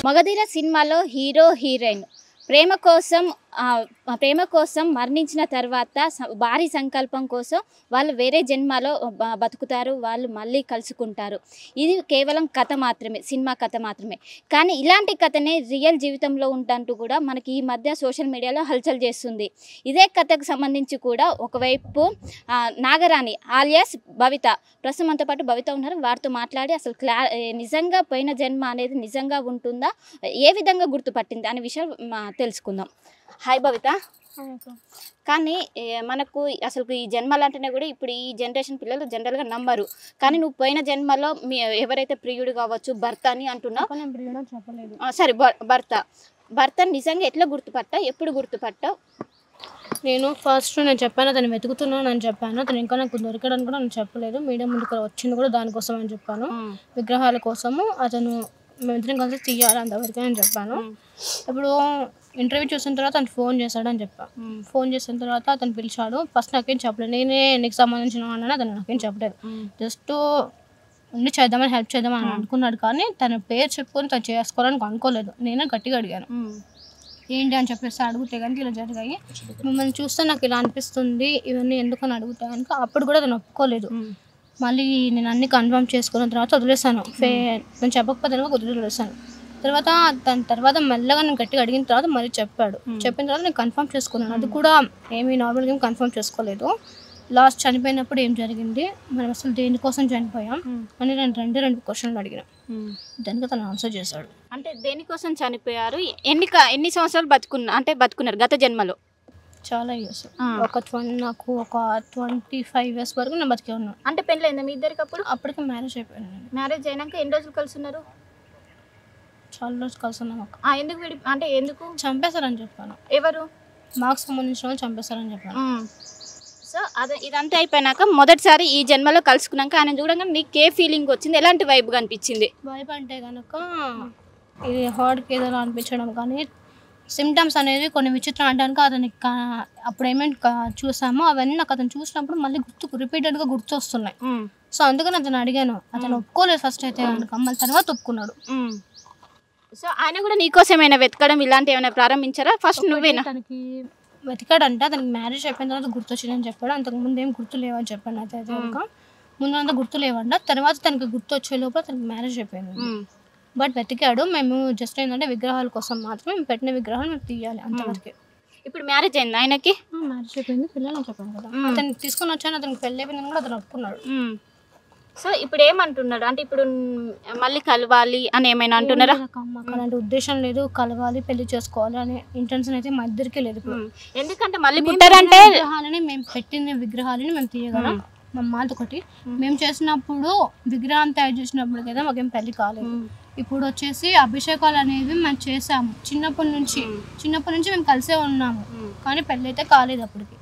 మగధీర సినిమాలో hero heroine ప్రేమ కోసం మరణించిన తర్వాత భారీ సంకల్పం కోసం వాళ్ళు వేరే జన్మలో బతుకుతారు, వాళ్ళు మళ్ళీ కలుసుకుంటారు. ఇది కేవలం కథ మాత్రమే, సినిమా కథ మాత్రమే. కానీ ఇలాంటి కథనే రియల్ జీవితంలో ఉంటంటూ కూడా మనకి ఈ మధ్య సోషల్ మీడియాలో హల్చల్ చేస్తుంది. ఇదే కథకు సంబంధించి కూడా ఒకవైపు నాగరాణి ఆలియాస్ భవిత, ప్రస్తుతం మనతో పాటు భవిత ఉన్నారు. వారితో మాట్లాడి అసలు నిజంగా పోయిన జన్మ అనేది నిజంగా ఉంటుందా, ఏ విధంగా గుర్తుపట్టింది అనే విషయం తెలుసుకుందాం. హాయ్ భవిత. కానీ మనకు అసలు ఈ జన్మలు అంటేనే కూడా ఇప్పుడు ఈ జనరేషన్ పిల్లలు జనరల్గా నమ్మరు. కానీ నువ్వు పోయిన జన్మలో ఎవరైతే ప్రియుడు కావచ్చు, భర్త అని అంటున్నావు. సరే, భర్త నిజంగా ఎట్లా గుర్తుపట్టా, ఎప్పుడు గుర్తుపట్టా? నేను చెప్పాను అతను వెతుకుతున్నాను అని చెప్పాను. అతను ఇంకా నాకు దొరకడానికి కూడా నేను చెప్పలేదు. మీడియా ముందుకు వచ్చింది కూడా దానికోసం అని చెప్పాను. విగ్రహాల కోసము అతను మేమిద్దరం కలిసి తీయాలి అంతవరకు అని చెప్పాను. ఇప్పుడు ఇంటర్వ్యూ చూసిన తర్వాత అతను ఫోన్ చేశాడని చెప్పాను. ఫోన్ చేసిన తర్వాత అతను పిలిచాడు. ఫస్ట్ నాకేం చెప్పలేదు, నేనే నీకు సంబంధించిన వాడిని అతను నాకేం చెప్పలేదు. జస్ట్ ఉండి చేద్దామని, హెల్ప్ చేద్దామని అనుకున్నాడు. కానీ తన పేరు చెప్పుకొని తను చేసుకోవాలని అనుకోలేదు. నేనే గట్టిగా అడిగాను ఏంటి అని చెప్పేసి. అడిగితే కనుక ఇలా జరిగాయి, మిమ్మల్ని చూస్తే నాకు ఇలా అనిపిస్తుంది, ఇవన్నీ ఎందుకని అడుగుతా కనుక అప్పుడు కూడా తను ఒప్పుకోలేదు. మళ్ళీ నేను అన్ని కన్ఫర్మ్ చేసుకున్న తర్వాత వదిలేసాను. నేను చెప్పకపోతే వదిలేసాను. తర్వాత మెల్లగా నేను గట్టిగా అడిగిన తర్వాత మళ్ళీ చెప్పిన తర్వాత నేను కన్ఫర్మ్ చేసుకున్నాను. అది కూడా ఏమీ నార్మల్గా ఏం కన్ఫర్మ్ చేసుకోలేదు. లాస్ట్ చనిపోయినప్పుడు ఏం జరిగింది, మనం అసలు దేనికోసం చనిపోయాం అని నేను రెండు క్వశ్చన్లు అడిగిన. దానికి తను ఆన్సర్ చేశాడు. అంటే దేనికోసం చనిపోయారు, ఎన్ని సంవత్సరాలు బతుకున్నారు గత జన్మలో? చాలా ఇయర్స్, నాకు ఒక 25 years వరకు నేను బతికే ఉన్నాను. అంటే పెళ్ళి అయిందా మీ ఇద్దరికి? అప్పటికి మ్యారేజ్ అయిపోయింది. మ్యారేజ్ అయినాక ఎన్ని రోజులు కలిసి ఉన్నారు? చాలా రోజులు కలిసి ఉన్నాం. ఎందుకు చంపేశారని చెప్పాను. ఎవరు? మాకు సంబంధించిన వాళ్ళు చంపేశారని చెప్పాను. సో ఇదంతా అయిపోయినాక మొదటిసారి ఈ జన్మలో కలుసుకున్నాక ఆయన చూడంగా నీకు ఏ ఫీలింగ్ వచ్చింది, ఎలాంటి వైబ్ కనిపించింది? వైబ్ అంటే కనుక ఇది హార్ట్కి ఏదో అనిపించడం, కానీ సిమ్టమ్స్ అనేవి కొన్ని విచిత్రం అంటానికి అతనికి అప్పుడు ఏమేమి చూసామో అవన్నీ నాకు అతను చూసినప్పుడు మళ్ళీ రిపీటెడ్గా గుర్తు వస్తున్నాయి. సో అందుకని అతను అడిగాను. అతను ఒప్పుకోలేదు ఫస్ట్ అయితే కనుక, మళ్ళీ తర్వాత ఒప్పుకున్నాడు. సో ఆయన కూడా నీకోసం ఏమైనా వెతకడం ఇలాంటి ఏమైనా ప్రారంభించారా? ఫస్ట్ నువ్వేనా? తనకి వెతికాడంటే అతనికి మ్యారేజ్ అయిపోయిన తర్వాత గుర్తొచ్చిందని చెప్పాడు. అంతకుముందు ఏం గుర్తు లేవని చెప్పాను. అయితే కనుక ముందు అంతా గుర్తు లేవంట. తర్వాత తనకి గుర్తు వచ్చే లోపల తనకి మ్యారేజ్ అయిపోయింది. బట్ వెతికాడు. మేము జస్ట్ ఏంటంటే విగ్రహాల కోసం మాత్రమే, మేము పెట్టిన విగ్రహాలు మేము తీయాలి అంతవరకే. ఇప్పుడు మ్యారేజ్ అయింది ఆయనకి? మ్యారేజ్ అయిపోయింది, పిల్లలు చెప్పాను కదా. అతను తీసుకొని వచ్చాను, అతనికి పెళ్ళి అయిపోయిందని కూడా అతను ఒప్పుకున్నాడు. సో ఇప్పుడు ఏమంటున్నాడు అంటే ఇప్పుడు మళ్ళీ కలవాలి అని ఏమైనా అంటున్నారా? అలాంటి ఉద్దేశం లేదు, కలవాలి పెళ్లి చేసుకోవాలి అనే ఇంటెన్షన్ అయితే మా ఇద్దరికీ లేదు. ఎందుకంటే మళ్ళీ పుట్టారంటే విగ్రహాలని మేము పెట్టిన విగ్రహాలని మేము తీయగలం. మా మాది ఒకటి మేము చేసినప్పుడు విగ్రహం తయారు చేసినప్పుడు కదా మాకేం పెళ్లి కాలేదు. ఇప్పుడు వచ్చేసి అభిషేకాలు అనేవి మేము చేసాము. చిన్నప్పటి నుంచి మేము కలిసే ఉన్నాము, కానీ పెళ్ళి అయితే కాలేదు. అప్పటికి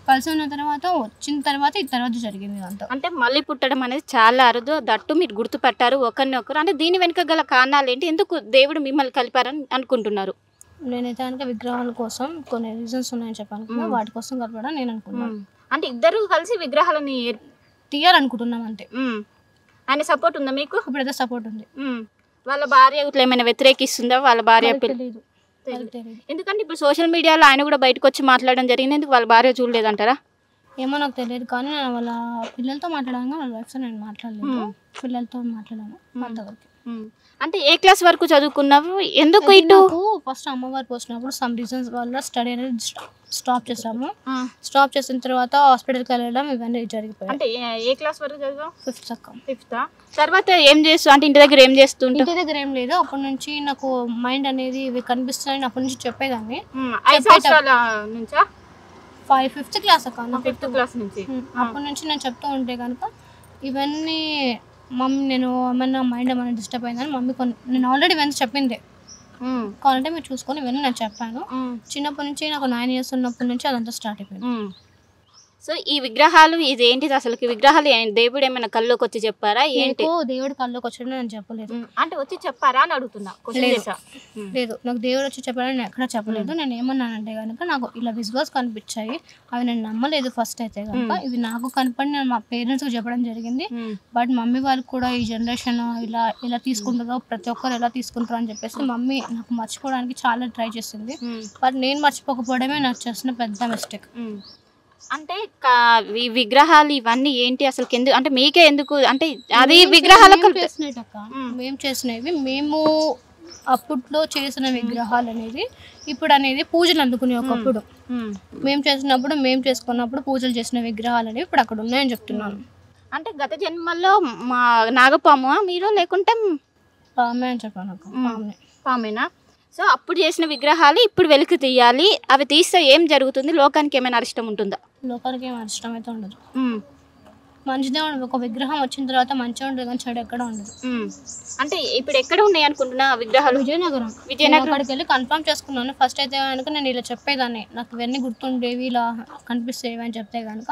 కలిసి ఉన్న తర్వాత వచ్చిన తర్వాత ఈ తర్వాత జరిగింది అంతా. అంటే మళ్ళీ పుట్టడం అనేది చాలా అరుదు, దట్టు మీరు గుర్తుపట్టారు ఒకరినొకరు. అంటే దీని వెనుక గల కారణాలు ఏంటి, ఎందుకు దేవుడు మిమ్మల్ని కలిపారని అనుకుంటున్నారు? నేనైతే కనుక విగ్రహాల కోసం కొన్ని రీజన్స్ ఉన్నాయని చెప్పాను కదా, వాటి కోసం కలిపడా నేను అనుకున్నాను. అంటే ఇద్దరు కలిసి విగ్రహాలని తీయాలనుకుంటున్నాం అంతే. ఆయన సపోర్ట్ ఉందా మీకు? ఇప్పుడైతే సపోర్ట్ ఉంది. వాళ్ళ భార్య ఇట్లా ఏమైనా వ్యతిరేకిస్తుందా? వాళ్ళ భార్య ఎందుకంటే ఇప్పుడు సోషల్ మీడియాలో ఆయన కూడా బయటకు వచ్చి మాట్లాడడం జరిగింది, ఎందుకు వాళ్ళ భార్య చూడలేదంటారా? ఏమో నాకు తెలియదు, కానీ వాళ్ళ పిల్లలతో మాట్లాడాను, వాళ్ళ వైఫ్తో నేను మాట్లాడలేదు. పిల్లలతో మాట్లాడాను అంతవరకు. అంటే ఏ క్లాస్ వరకు చదువుకున్నావు? ఎందుకు ఇటు ఫస్ట్ అమ్మవారు పోసినప్పుడు సమ్ రీజన్స్ వల్ల స్టడీ అనేది స్టాప్ చేసాము. స్టాప్ చేసిన తర్వాత హాస్పిటల్కి వెళ్ళడం ఇవన్నీ జరిగిపోయాయి. అంటే ఏ క్లాస్ వరకు చదివావు? 5th. తర్వాత ఏం చేస్తూ అంటే ఇంటి దగ్గర ఏం చేస్తుంటే? ఇంటి దగ్గర ఏం లేదు. అప్పటి నుంచి నాకు మైండ్ అనేది ఇవి కనిపిస్తున్నాయని అప్పటి నుంచి చెప్పేదాన్ని. 5th క్లాస్ అక్క, 5th క్లాస్ నుంచి. అప్పటి నుంచి నేను చెప్తూ ఉంటే కనుక ఇవన్నీ మమ్మీ నేను ఏమన్నా మైండ్ ఏమైనా డిస్టర్బ్ అయిందని మమ్మీ నేను ఆల్రెడీ ఇవన్నీ చెప్పింది. కావాలంటే మీరు చూసుకొని ఇవన్నీ నేను చెప్పాను. చిన్నప్పటి నుంచి నాకు 9 years ఉన్నప్పటి నుంచి అదంతా స్టార్ట్ అయిపోయింది. సో ఈ విగ్రహాలు ఇది ఏంటిది అసలు విగ్రహాలు దేవుడు ఏమైనా కల్లోకి వచ్చి చెప్పారా ఏంటి? దేవుడు కళ్ళకి వచ్చాడు నేను చెప్పలేదు. అంటే వచ్చి చెప్పారా అని అడుగుతున్నా. లేదు, నాకు దేవుడు వచ్చి చెప్పాడని నేను ఎక్కడ చెప్పలేదు. నేను ఏమన్నానంటే కనుక నాకు ఇలా విజువల్స్ కనిపించాయి, అవి నేను నమ్మలేదు ఫస్ట్ అయితే కనుక. ఇవి నాకు కనపడి నేను మా పేరెంట్స్కి చెప్పడం జరిగింది. బట్ మమ్మీ వాళ్ళు కూడా ఈ జనరేషన్ ఇలా తీసుకుంటారో ప్రతి ఒక్కరు ఎలా తీసుకుంటారో అని చెప్పేసి మమ్మీ నాకు మర్చిపోవడానికి చాలా ట్రై చేసింది. బట్ నేను మర్చిపోకపోవడమే నాకు చేసిన పెద్ద మిస్టేక్. అంటే ఈ విగ్రహాలు ఇవన్నీ ఏంటి అసలు ఎందుకు అంటే మీకే ఎందుకు అంటే అది విగ్రహాలకు మేము చేసినవి మేము అప్పట్లో చేసిన విగ్రహాలు అనేది ఇప్పుడు అనేది పూజలు అందుకునే ఒకప్పుడు మేము చేసినప్పుడు మేము చేసుకున్నప్పుడు పూజలు చేసిన విగ్రహాలు అనేవి ఇప్పుడు అక్కడ ఉన్నాయని చెప్తున్నాను. అంటే గత జన్మల్లో మా నాగపాము మీరు లేకుంటే పామే అని చెప్పాను. పామేనా? సో అప్పుడు చేసిన విగ్రహాలు ఇప్పుడు వెలికి తీయాలి, అవి తీస్తే ఏం జరుగుతుంది? లోకానికి ఏమైనా అరిష్టం ఉంటుందా? లోకానికి ఏమైనా అరిష్టం అయితే ఉండదు. మంచిదే ఉండదు. ఒక విగ్రహం వచ్చిన తర్వాత మంచిగా ఉండదు కానీ చెడు ఎక్కడ ఉండదు. అంటే ఇప్పుడు ఎక్కడ ఉన్నాయి అనుకుంటున్నా విగ్రహాలు? విజయనగరం అక్కడికి వెళ్ళి కన్ఫర్మ్ చేసుకున్నాను. ఫస్ట్ అయితే కనుక నేను ఇలా చెప్పేదాన్ని, నాకు ఇవన్నీ గుర్తుండేవి ఇలా కనిపిస్తేవి అని చెప్తే కనుక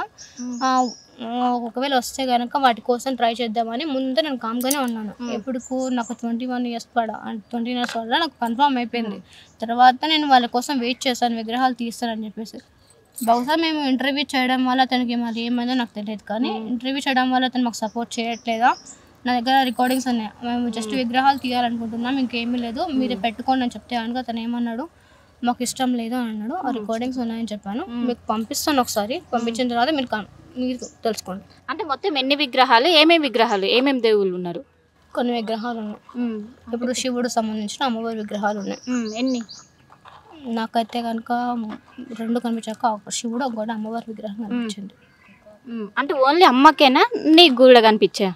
ఒకవేళ వస్తే కనుక వాటి కోసం ట్రై చేద్దామని ముందే నేను కామ్గానే ఉన్నాను. ఎప్పుడు నాకు 21 years 20 years వల్ల నాకు కన్ఫర్మ్ అయిపోయింది. తర్వాత నేను వాళ్ళ కోసం వెయిట్ చేశాను, విగ్రహాలు తీస్తారని చెప్పేసి. బహుశా మేము ఇంటర్వ్యూ చేయడం వల్ల అతనికి మరి ఏమైందో నాకు తెలియదు, కానీ ఇంటర్వ్యూ చేయడం వల్ల అతను మాకు సపోర్ట్ చేయట్లేదా? నా దగ్గర రికార్డింగ్స్ ఉన్నాయి, మేము జస్ట్ విగ్రహాలు తీయాలనుకుంటున్నాం, ఇంకేమీ లేదు, మీరే పెట్టుకోండి అని చెప్తే కనుక అతను ఏమన్నాడు, మాకు ఇష్టం లేదు అని అన్నాడు. ఆ రికార్డింగ్స్ ఉన్నాయని చెప్పాను, మీకు పంపిస్తాను. ఒకసారి పంపించిన తర్వాత మీరు తెలుసుకోండి. అంటే మొత్తం ఎన్ని విగ్రహాలు, ఏమేమి విగ్రహాలు, ఏమేమి దేవుళ్ళు ఉన్నారు? కొన్ని విగ్రహాలు ఉన్నాయి. ఇప్పుడు శివుడు సంబంధించిన అమ్మవారి విగ్రహాలు ఉన్నాయి. ఎన్ని? నాకైతే కనుక 2 కనిపించాక ఒక శివుడు ఒకటి అమ్మవారి విగ్రహం కనిపించింది. అంటే ఓన్లీ అమ్మకేనా నీకు కూడా కనిపించా?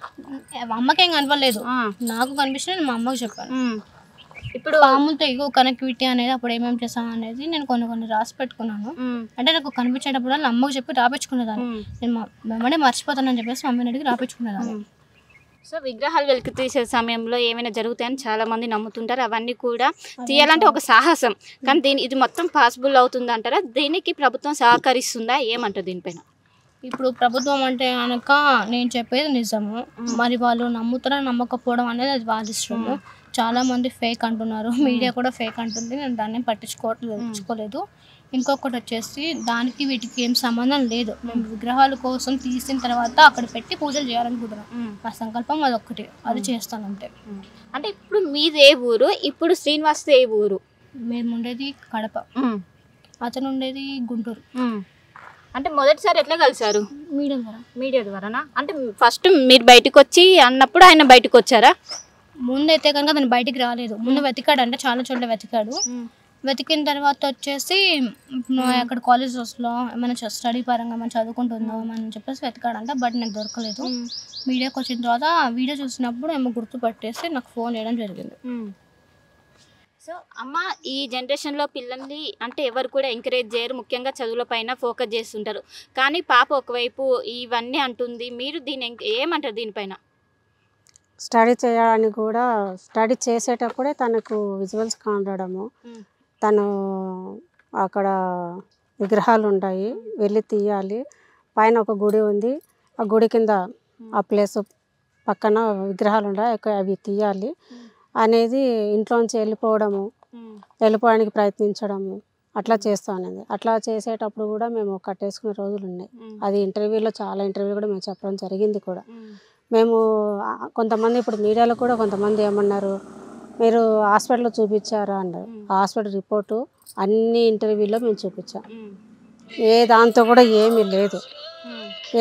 అమ్మకేం కనపడలేదు, నాకు కనిపించిన నేను మా అమ్మకి చెప్పాను. ఇప్పుడు పాములతో ఎగో కనెక్టివిటీ అనేది అప్పుడు ఏమేమి చేసాం అనేది నేను కొన్ని రాసి పెట్టుకున్నాను. అంటే నాకు కనిపించేటప్పుడు అమ్మకి చెప్పి రాపించుకునేదాన్ని. నేను మమ్మల్ని మర్చిపోతానని చెప్పేసి మమ్మీని అడిగి రాపించుకునేదాన్ని. సో విగ్రహాలు వెలికి తీసే సమయంలో ఏమైనా జరుగుతాయని చాలా మంది నమ్ముతుంటారు. అవన్నీ కూడా తీయాలంటే ఒక సాహసం, కానీ ఇది మొత్తం పాసిబుల్ అవుతుంది అంటారా? దీనికి ప్రభుత్వం సహకరిస్తుందా? ఏమంటారు దీనిపైన? ఇప్పుడు ప్రభుత్వం అంటే కనుక నేను చెప్పేది నిజము, మరి వాళ్ళు నమ్ముతారా నమ్మకపోవడం అనేది అది వాళ్ళ ఇష్టము. చాలా మంది ఫేక్ అంటున్నారు, మీడియా కూడా ఫేక్ అంటుంది, నేను దాన్ని పట్టించుకోలేదు. ఇంకొకటి వచ్చేసి దానికి వీటికి ఏం సంబంధం లేదు. మేము విగ్రహాల కోసం తీసిన తర్వాత అక్కడ పెట్టి పూజలు చేయాలనుకుంటున్నాం. నా సంకల్పం అదొక్కటి, అది చేస్తాను అంతే. అంటే ఇప్పుడు మీది ఏ ఊరు? ఇప్పుడు శ్రీనివాస్ ఏ ఊరు? మేము ఉండేది కడప, అతను ఉండేది గుంటూరు. అంటే మొదటిసారి ఎట్లా కలిసారు? మీడియా ద్వారానా? అంటే ఫస్ట్ మీరు బయటకు వచ్చి అన్నప్పుడు ఆయన బయటకు వచ్చారా? ముందైతే కనుక అతను బయటికి రాలేదు. ముందు వెతికాడు, అంటే చాలా చోట్ల వెతికాడు. వెతికిన తర్వాత వచ్చేసి అక్కడ కాలేజెస్లో ఏమైనా స్టడీ పరంగా మనం చదువుకుంటుందో అని చెప్పేసి వెతికాడంట. బట్ నాకు దొరకలేదు. మీడియాకి వచ్చిన తర్వాత వీడియో చూసినప్పుడు ఏమో గుర్తుపట్టేసి నాకు ఫోన్ చేయడం జరిగింది. సో అమ్మ, ఈ జనరేషన్లో పిల్లల్ని అంటే ఎవరు కూడా ఎంకరేజ్ చేయరు, ముఖ్యంగా చదువుల పైన ఫోకస్ చేస్తుంటారు. కానీ పాప ఒకవైపు ఇవన్నీ అంటుంది, మీరు దీని ఏమంటారు దీనిపైన? స్టడీ చేయడానికి కూడా, స్టడీ చేసేటప్పుడే తనకు విజువల్స్ కనడము, తను అక్కడ విగ్రహాలు ఉంటాయి వెళ్ళి తీయాలి, పైన ఒక గుడి ఉంది, ఆ గుడి కింద ఆ ప్లేస్ పక్కన విగ్రహాలు ఉంటాయి అవి తీయాలి అనేది ఇంట్లోంచి వెళ్ళిపోవడానికి ప్రయత్నించడము అట్లా చేస్తానండి. అట్లా చేసేటప్పుడు కూడా మేము కట్టేసుకునే రోజులు ఉన్నాయి. అది ఇంటర్వ్యూలో చాలా ఇంటర్వ్యూలు కూడా మేము చెప్పడం జరిగింది కూడా. మేము కొంతమంది ఇప్పుడు మీడియాలో కూడా కొంతమంది ఏమన్నారు, మీరు హాస్పిటల్లో చూపించారా అన్నారు. హాస్పిటల్ రిపోర్టు అన్ని ఇంటర్వ్యూలో మేము చూపించాం. ఏ దాంతో కూడా ఏమీ లేదు.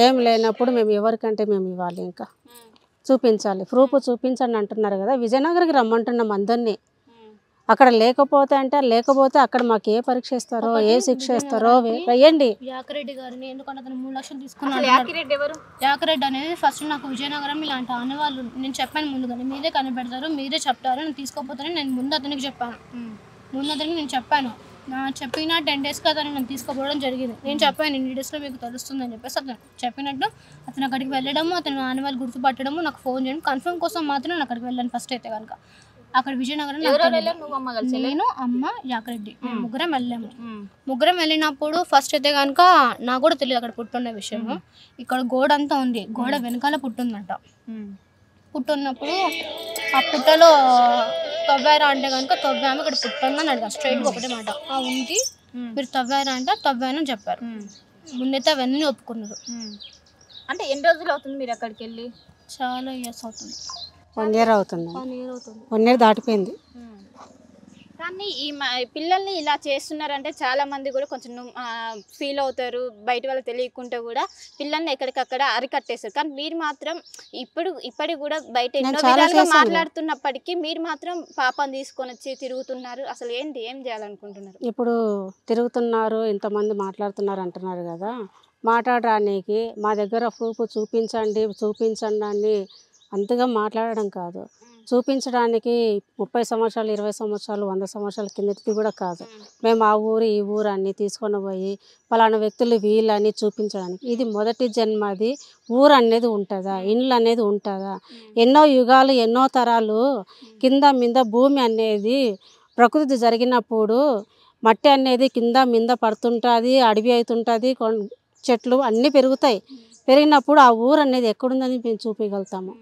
ఏం లేనప్పుడు మేము ఎవరికంటే మేము ఇవ్వాలి, ఇంకా చూపించాలి, ప్రూఫ్ చూపించండి అంటున్నారు కదా. విజయనగర్కి రమ్మంటున్నాం అందరినీ. అక్కడ లేకపోతే అక్కడ మాకు ఏ పరీక్ష ఇస్తారో ఏ శిక్ష ఇస్తారో వేయండి. యాకిరెడ్డి గారిని ఎందుకంటే అతను 3 లక్షలు తీసుకున్నాను. యాకిరెడ్డి అనేది ఫస్ట్ నాకు విజయనగరం ఇలాంటి అనేవాళ్ళు నేను చెప్పాను ముందుగానే, మీరే కనిపెడతారు మీరే చెప్తారు, నేను తీసుకోపోతానని నేను ముందు అతనికి చెప్పాను. చెప్పిన 10 daysకి అతను నన్ను తీసుకోపోవడం జరిగింది. నేను చెప్పాను 2 daysలో మీకు తెలుస్తుందని చెప్పేసి అతను చెప్పినట్టు అతను అక్కడికి వెళ్ళడము, అతను ఆనవాళ్ళు గుర్తుపట్టడము, నాకు ఫోన్ చేయడం, కన్ఫర్మ్ కోసం మాత్రం నేను అక్కడికి వెళ్ళాను ఫస్ట్ అయితే కనుక. అక్కడ విజయనగరం నాకు ఎవరెవరు తెలీదు. వెళ్ళారు? నువ్వు అమ్మ కలిసి వెళ్ళారా? నేను అమ్మ జాకరెడ్డి మేము ముగ్గురం వెళ్ళాము. ముగ్గురం వెళ్ళినప్పుడు ఫస్ట్ అయితే కనుక నాకు కూడా తెలియదు అక్కడ పుట్టున్న విషయము. ఇక్కడ గోడ అంతా ఉంది, గోడ వెనకాల పుట్టుందంట. పుట్టున్నప్పుడు ఆ పుట్టలో తవ్వారా అంటే కనుక తవ్వాము, ఇక్కడ పుట్టుందని అడిగాను స్ట్రైట్గా ఒకటే మాట. ఉంది, మీరు తవ్వారా అంటే తవ్వాను అని చెప్పారు. ముందైతే అవన్నీ ఒప్పుకున్నారు. అంటే ఎన్ని రోజులు అవుతుంది మీరు అక్కడికి వెళ్ళి? చాలా ఇయర్స్ అవుతుంది. 1 year అవుతుంది. 1 year అవుతుంది. 1 year దాటిపోయింది. కానీ ఈ పిల్లల్ని ఇలా చేస్తున్నారంటే చాలా మంది కూడా కొంచెం ఫీల్ అవుతారు. బయట వాళ్ళకి తెలియకుండా కూడా పిల్లల్ని ఎక్కడికక్కడ అరికట్టేస్తారు. కానీ మీరు మాత్రం ఇప్పటికి కూడా బయట ఎన్నో విధాలుగా మాట్లాడుతున్నప్పటికీ మీరు మాత్రం పాపని తీసుకొని వచ్చి తిరుగుతున్నారు. అసలు ఏం చేయాలనుకుంటున్నారు? ఇప్పుడు తిరుగుతున్నారు, ఇంతమంది మాట్లాడుతున్నారు అంటున్నారు కదా, మాట్లాడడానికి మా దగ్గర ప్రూఫ్ చూపించండి అని అంతగా మాట్లాడడం కాదు. చూపించడానికి 30 సంవత్సరాలు 20 సంవత్సరాలు 100 సంవత్సరాల కిందటిది కూడా కాదు. మేము ఆ ఊరు ఈ ఊరు అన్నీ తీసుకొని పోయి పలానా వ్యక్తులు వీళ్ళని చూపించడానికి. ఇది మొదటి జన్మది. ఊరు అనేది ఉంటుందా, ఇండ్లు అనేది ఉంటుందా? ఎన్నో యుగాలు ఎన్నో తరాలు కింద మీద భూమి అనేది ప్రకృతి జరిగినప్పుడు మట్టి అనేది కింద మీద పడుతుంటుంది, అడవి అవుతుంటుంది, చెట్లు అన్నీ పెరుగుతాయి. పెరిగినప్పుడు ఆ ఊరు అనేది ఎక్కడుందని మేము చూపించగలుగుతాము.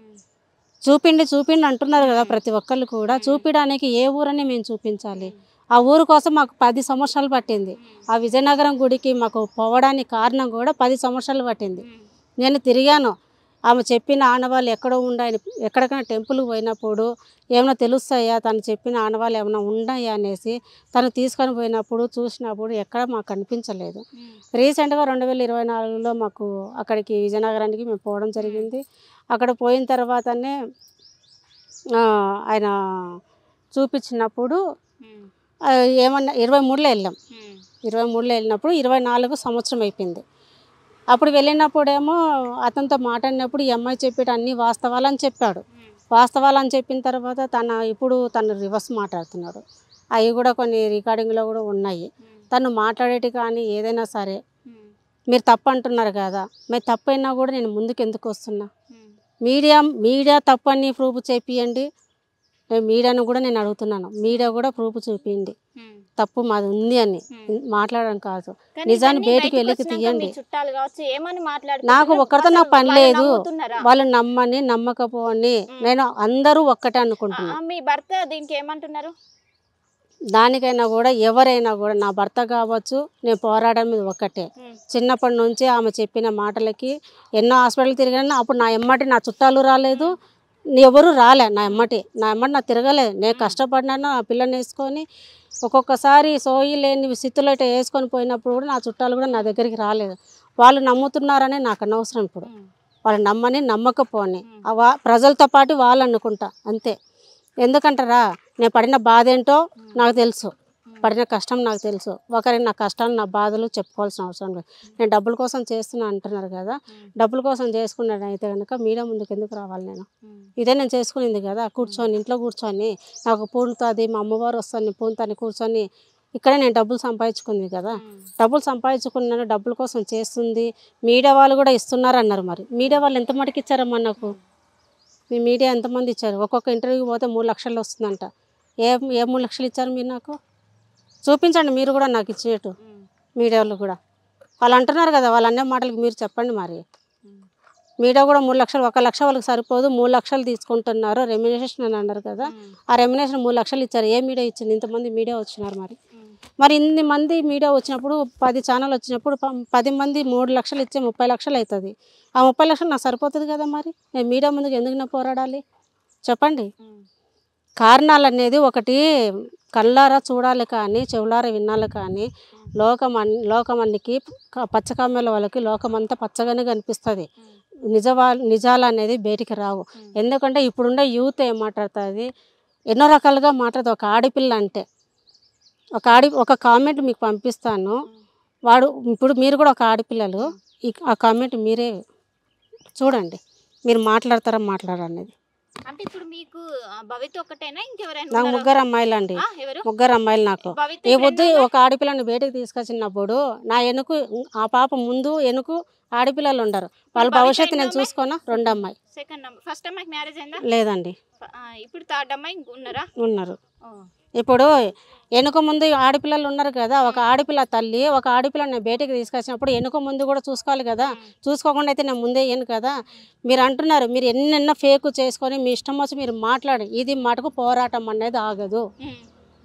చూపిండి అంటున్నారు కదా ప్రతి ఒక్కళ్ళు కూడా. చూపించడానికి ఏ ఊరని మేము చూపించాలి? ఆ ఊరు కోసం మాకు 10 సంవత్సరాలు పట్టింది. ఆ విజయనగరం గుడికి మాకు పోవడానికి కారణం కూడా 10 సంవత్సరాలు పట్టింది. నేను తిరిగాను. ఆమె చెప్పిన ఆనవాళ్ళు ఎక్కడో ఉండాయని, ఎక్కడికైనా టెంపుల్కి పోయినప్పుడు ఏమైనా తెలుస్తాయా, తను చెప్పిన ఆనవాళ్ళు ఏమైనా ఉన్నాయా అనేసి తను తీసుకొని పోయినప్పుడు చూసినప్పుడు ఎక్కడ మాకు కనిపించలేదు. రీసెంట్గా 2024లో మాకు అక్కడికి విజయనగరానికి మేము పోవడం జరిగింది. అక్కడ పోయిన తర్వాతనే ఆయన చూపించినప్పుడు ఏమన్నా 23లో వెళ్ళాం. 23లో వెళ్ళినప్పుడు 24 సంవత్సరం అయిపోయింది. అప్పుడు వెళ్ళినప్పుడేమో అతనితో మాట్లాడినప్పుడు ఈ అమ్మాయి చెప్పేట అన్ని వాస్తవాలని చెప్పాడు. వాస్తవాలని చెప్పిన తర్వాత ఇప్పుడు తను రివర్స్ మాట్లాడుతున్నాడు. అవి కూడా కొన్ని రికార్డింగ్లో కూడా ఉన్నాయి. తను మాట్లాడేటి కానీ ఏదైనా సరే మీరు తప్పు అంటున్నారు కదా, మీరు తప్పైనా కూడా నేను ముందుకు ఎందుకు వస్తున్నా? మీడియా తప్పని ప్రూఫ్ చేపియండి. మీడియాను కూడా నేను అడుగుతున్నాను, మీడియా కూడా ప్రూఫ్ చూపించండి. తప్పు మాది ఉంది అని మాట్లాడడం కాదు, నిజాన్ని బయటికి వెళ్ళి తీయండి. నాకు ఒక్కరితో నాకు పని లేదు. వాళ్ళు నమ్మని నమ్మకపోని నేను అందరూ ఒక్కటే అనుకుంటున్నాను. మీ భర్త దీనికి ఏమంటున్నారు? దానికైనా కూడా ఎవరైనా కూడా నా భర్త కావచ్చు, నేను పోరాడడం మీద ఒక్కటే. చిన్నప్పటి నుంచి ఆమె చెప్పిన మాటలకి ఎన్నో హాస్పిటల్ తిరిగాను. అప్పుడు నా ఎమ్మటి నా చుట్టాలు రాలేదు, ఎవరు రాలే. నా ఎమ్మటి నా తిరగలేదు. నేను కష్టపడినాను ఆ పిల్లని వేసుకొని. ఒక్కొక్కసారి సోయి లేని స్థితిలో ఇట్లా వేసుకొని పోయినప్పుడు కూడా నా చుట్టాలు కూడా నా దగ్గరికి రాలేదు. వాళ్ళు నమ్ముతున్నారనే నాకు అనవసరం. ఇప్పుడు వాళ్ళు నమ్మని నమ్మకపోని ప్రజలతో పాటు వాళ్ళు అనుకుంటా అంతే. ఎందుకంటారా, నేను పడిన బాధ ఏంటో నాకు తెలుసు, పడిన కష్టం నాకు తెలుసు. ఒకరికి నా కష్టాలు నా బాధలు చెప్పుకోవాల్సిన అవసరం లేదు. నేను డబ్బుల కోసం చేస్తున్నా అంటున్నారు కదా, డబ్బుల కోసం చేసుకున్నాను అయితే కనుక మీడియా ముందుకు ఎందుకు రావాలి? ఇదే నేను చేసుకునింది కదా, కూర్చొని ఇంట్లో కూర్చొని నాకు పూనుతుంది, మా అమ్మవారు వస్తాను పూనుతాని కూర్చొని ఇక్కడే నేను డబ్బులు సంపాదించుకుంది కదా. డబ్బులు సంపాదించుకున్నాను, డబ్బుల కోసం చేస్తుంది. మీడియా వాళ్ళు కూడా ఇస్తున్నారు అన్నారు. మరి మీడియా వాళ్ళు ఎంత మటుకు ఇచ్చారమ్మా నాకు? మీ మీడియా ఎంతమంది ఇచ్చారు? ఒక్కొక్క ఇంటర్వ్యూకి పోతే 3 లక్షలు వస్తుందంట. ఏ 3 లక్షలు ఇచ్చారు మీరు? నాకు చూపించండి మీరు కూడా నాకు ఇచ్చినట్టు. మీడియా వాళ్ళు కూడా వాళ్ళు అంటున్నారు కదా, వాళ్ళు అనే మాటలకు మీరు చెప్పండి. మరి మీడియా కూడా 3 లక్షలు, 1 లక్ష వాళ్ళకి సరిపోదు, 3 లక్షలు తీసుకుంటున్నారు రెమ్యునరేషన్ అని అన్నారు కదా. ఆ రెమ్యునరేషన్ 3 లక్షలు ఇచ్చారు. ఏ మీడియా ఇచ్చింది? ఇంతమంది మీడియా వచ్చినారు. మరి ఇన్ని మంది మీడియా వచ్చినప్పుడు 10 ఛానల్ వచ్చినప్పుడు 10 మంది 3 లక్షలు ఇచ్చే 30 లక్షలు అవుతుంది. ఆ 30 లక్షలు నాకు సరిపోతుంది కదా. మరి నేను మీడియా ముందుకు ఎందుకు నా పోరాడాలి చెప్పండి? కారణాలు అనేది ఒకటి కళ్ళారా చూడాలి కానీ చెవులారా వినాలి కానీ లోకమన్నికి పచ్చకమ్మల వాళ్ళకి లోకమంతా పచ్చగానే కనిపిస్తుంది. నిజాలు అనేది బయటికి రావు. ఎందుకంటే ఇప్పుడుండే యూత్ ఏం మాట్లాడుతుంది, ఎన్నో రకాలుగా మాట్లాడుతుంది. ఒక ఆడపిల్ల అంటే ఒక కామెంట్ మీకు పంపిస్తాను. ఇప్పుడు మీరు కూడా ఒక ఆడపిల్లలు, ఆ కామెంట్ మీరే చూడండి, మీరు మాట్లాడతారా మాట్లాడనేది. అంటే ఇప్పుడు మీకు భవిత ఒకటేనా ఇంకెవరైనా నాకు ఉన్నారా? ముగ్గురు అమ్మాయిలు అండి, ఎవరు? ముగ్గురు అమ్మాయిలు. నాకు భవిత ఈ ఇప్పుడు బుద్ధి ఎన్నో ఒక ఆడపిల్లని బయటకు తీసుకొచ్చినప్పుడు నా వెనుక ఆ పాప ముందు వెనుక ఆడపిల్లలు ఉండరు. వాళ్ళ భవిత భవిష్యత్తు ఎన్నో నేను చూసుకోనా? 2 అమ్మాయి సెకండ్ అమ్మాయి. ఫస్ట్ అమ్మాయికి మ్యారేజ్ అయిందా? లేదండి, ఇప్పుడు థర్డ్ అమ్మాయి ఉన్నారా? ఉన్నారు. ఇప్పుడు వెనుక ముందు ఆడపిల్లలు ఉన్నారు కదా, ఒక ఆడపిల్ల తల్లి ఒక ఆడపిల్లని బయటకు తీసుకొచ్చినప్పుడు వెనుక ముందు కూడా చూసుకోవాలి కదా. చూసుకోకుండా అయితే నేను ముందే ఏను కదా. మీరు అంటున్నారు, మీరు ఎన్నెన్నో ఫేక్ చేసుకొని మీ ఇష్టం వచ్చి మీరు మాట్లాడి, ఇది మటుకు పోరాటం అనేది ఆగదు.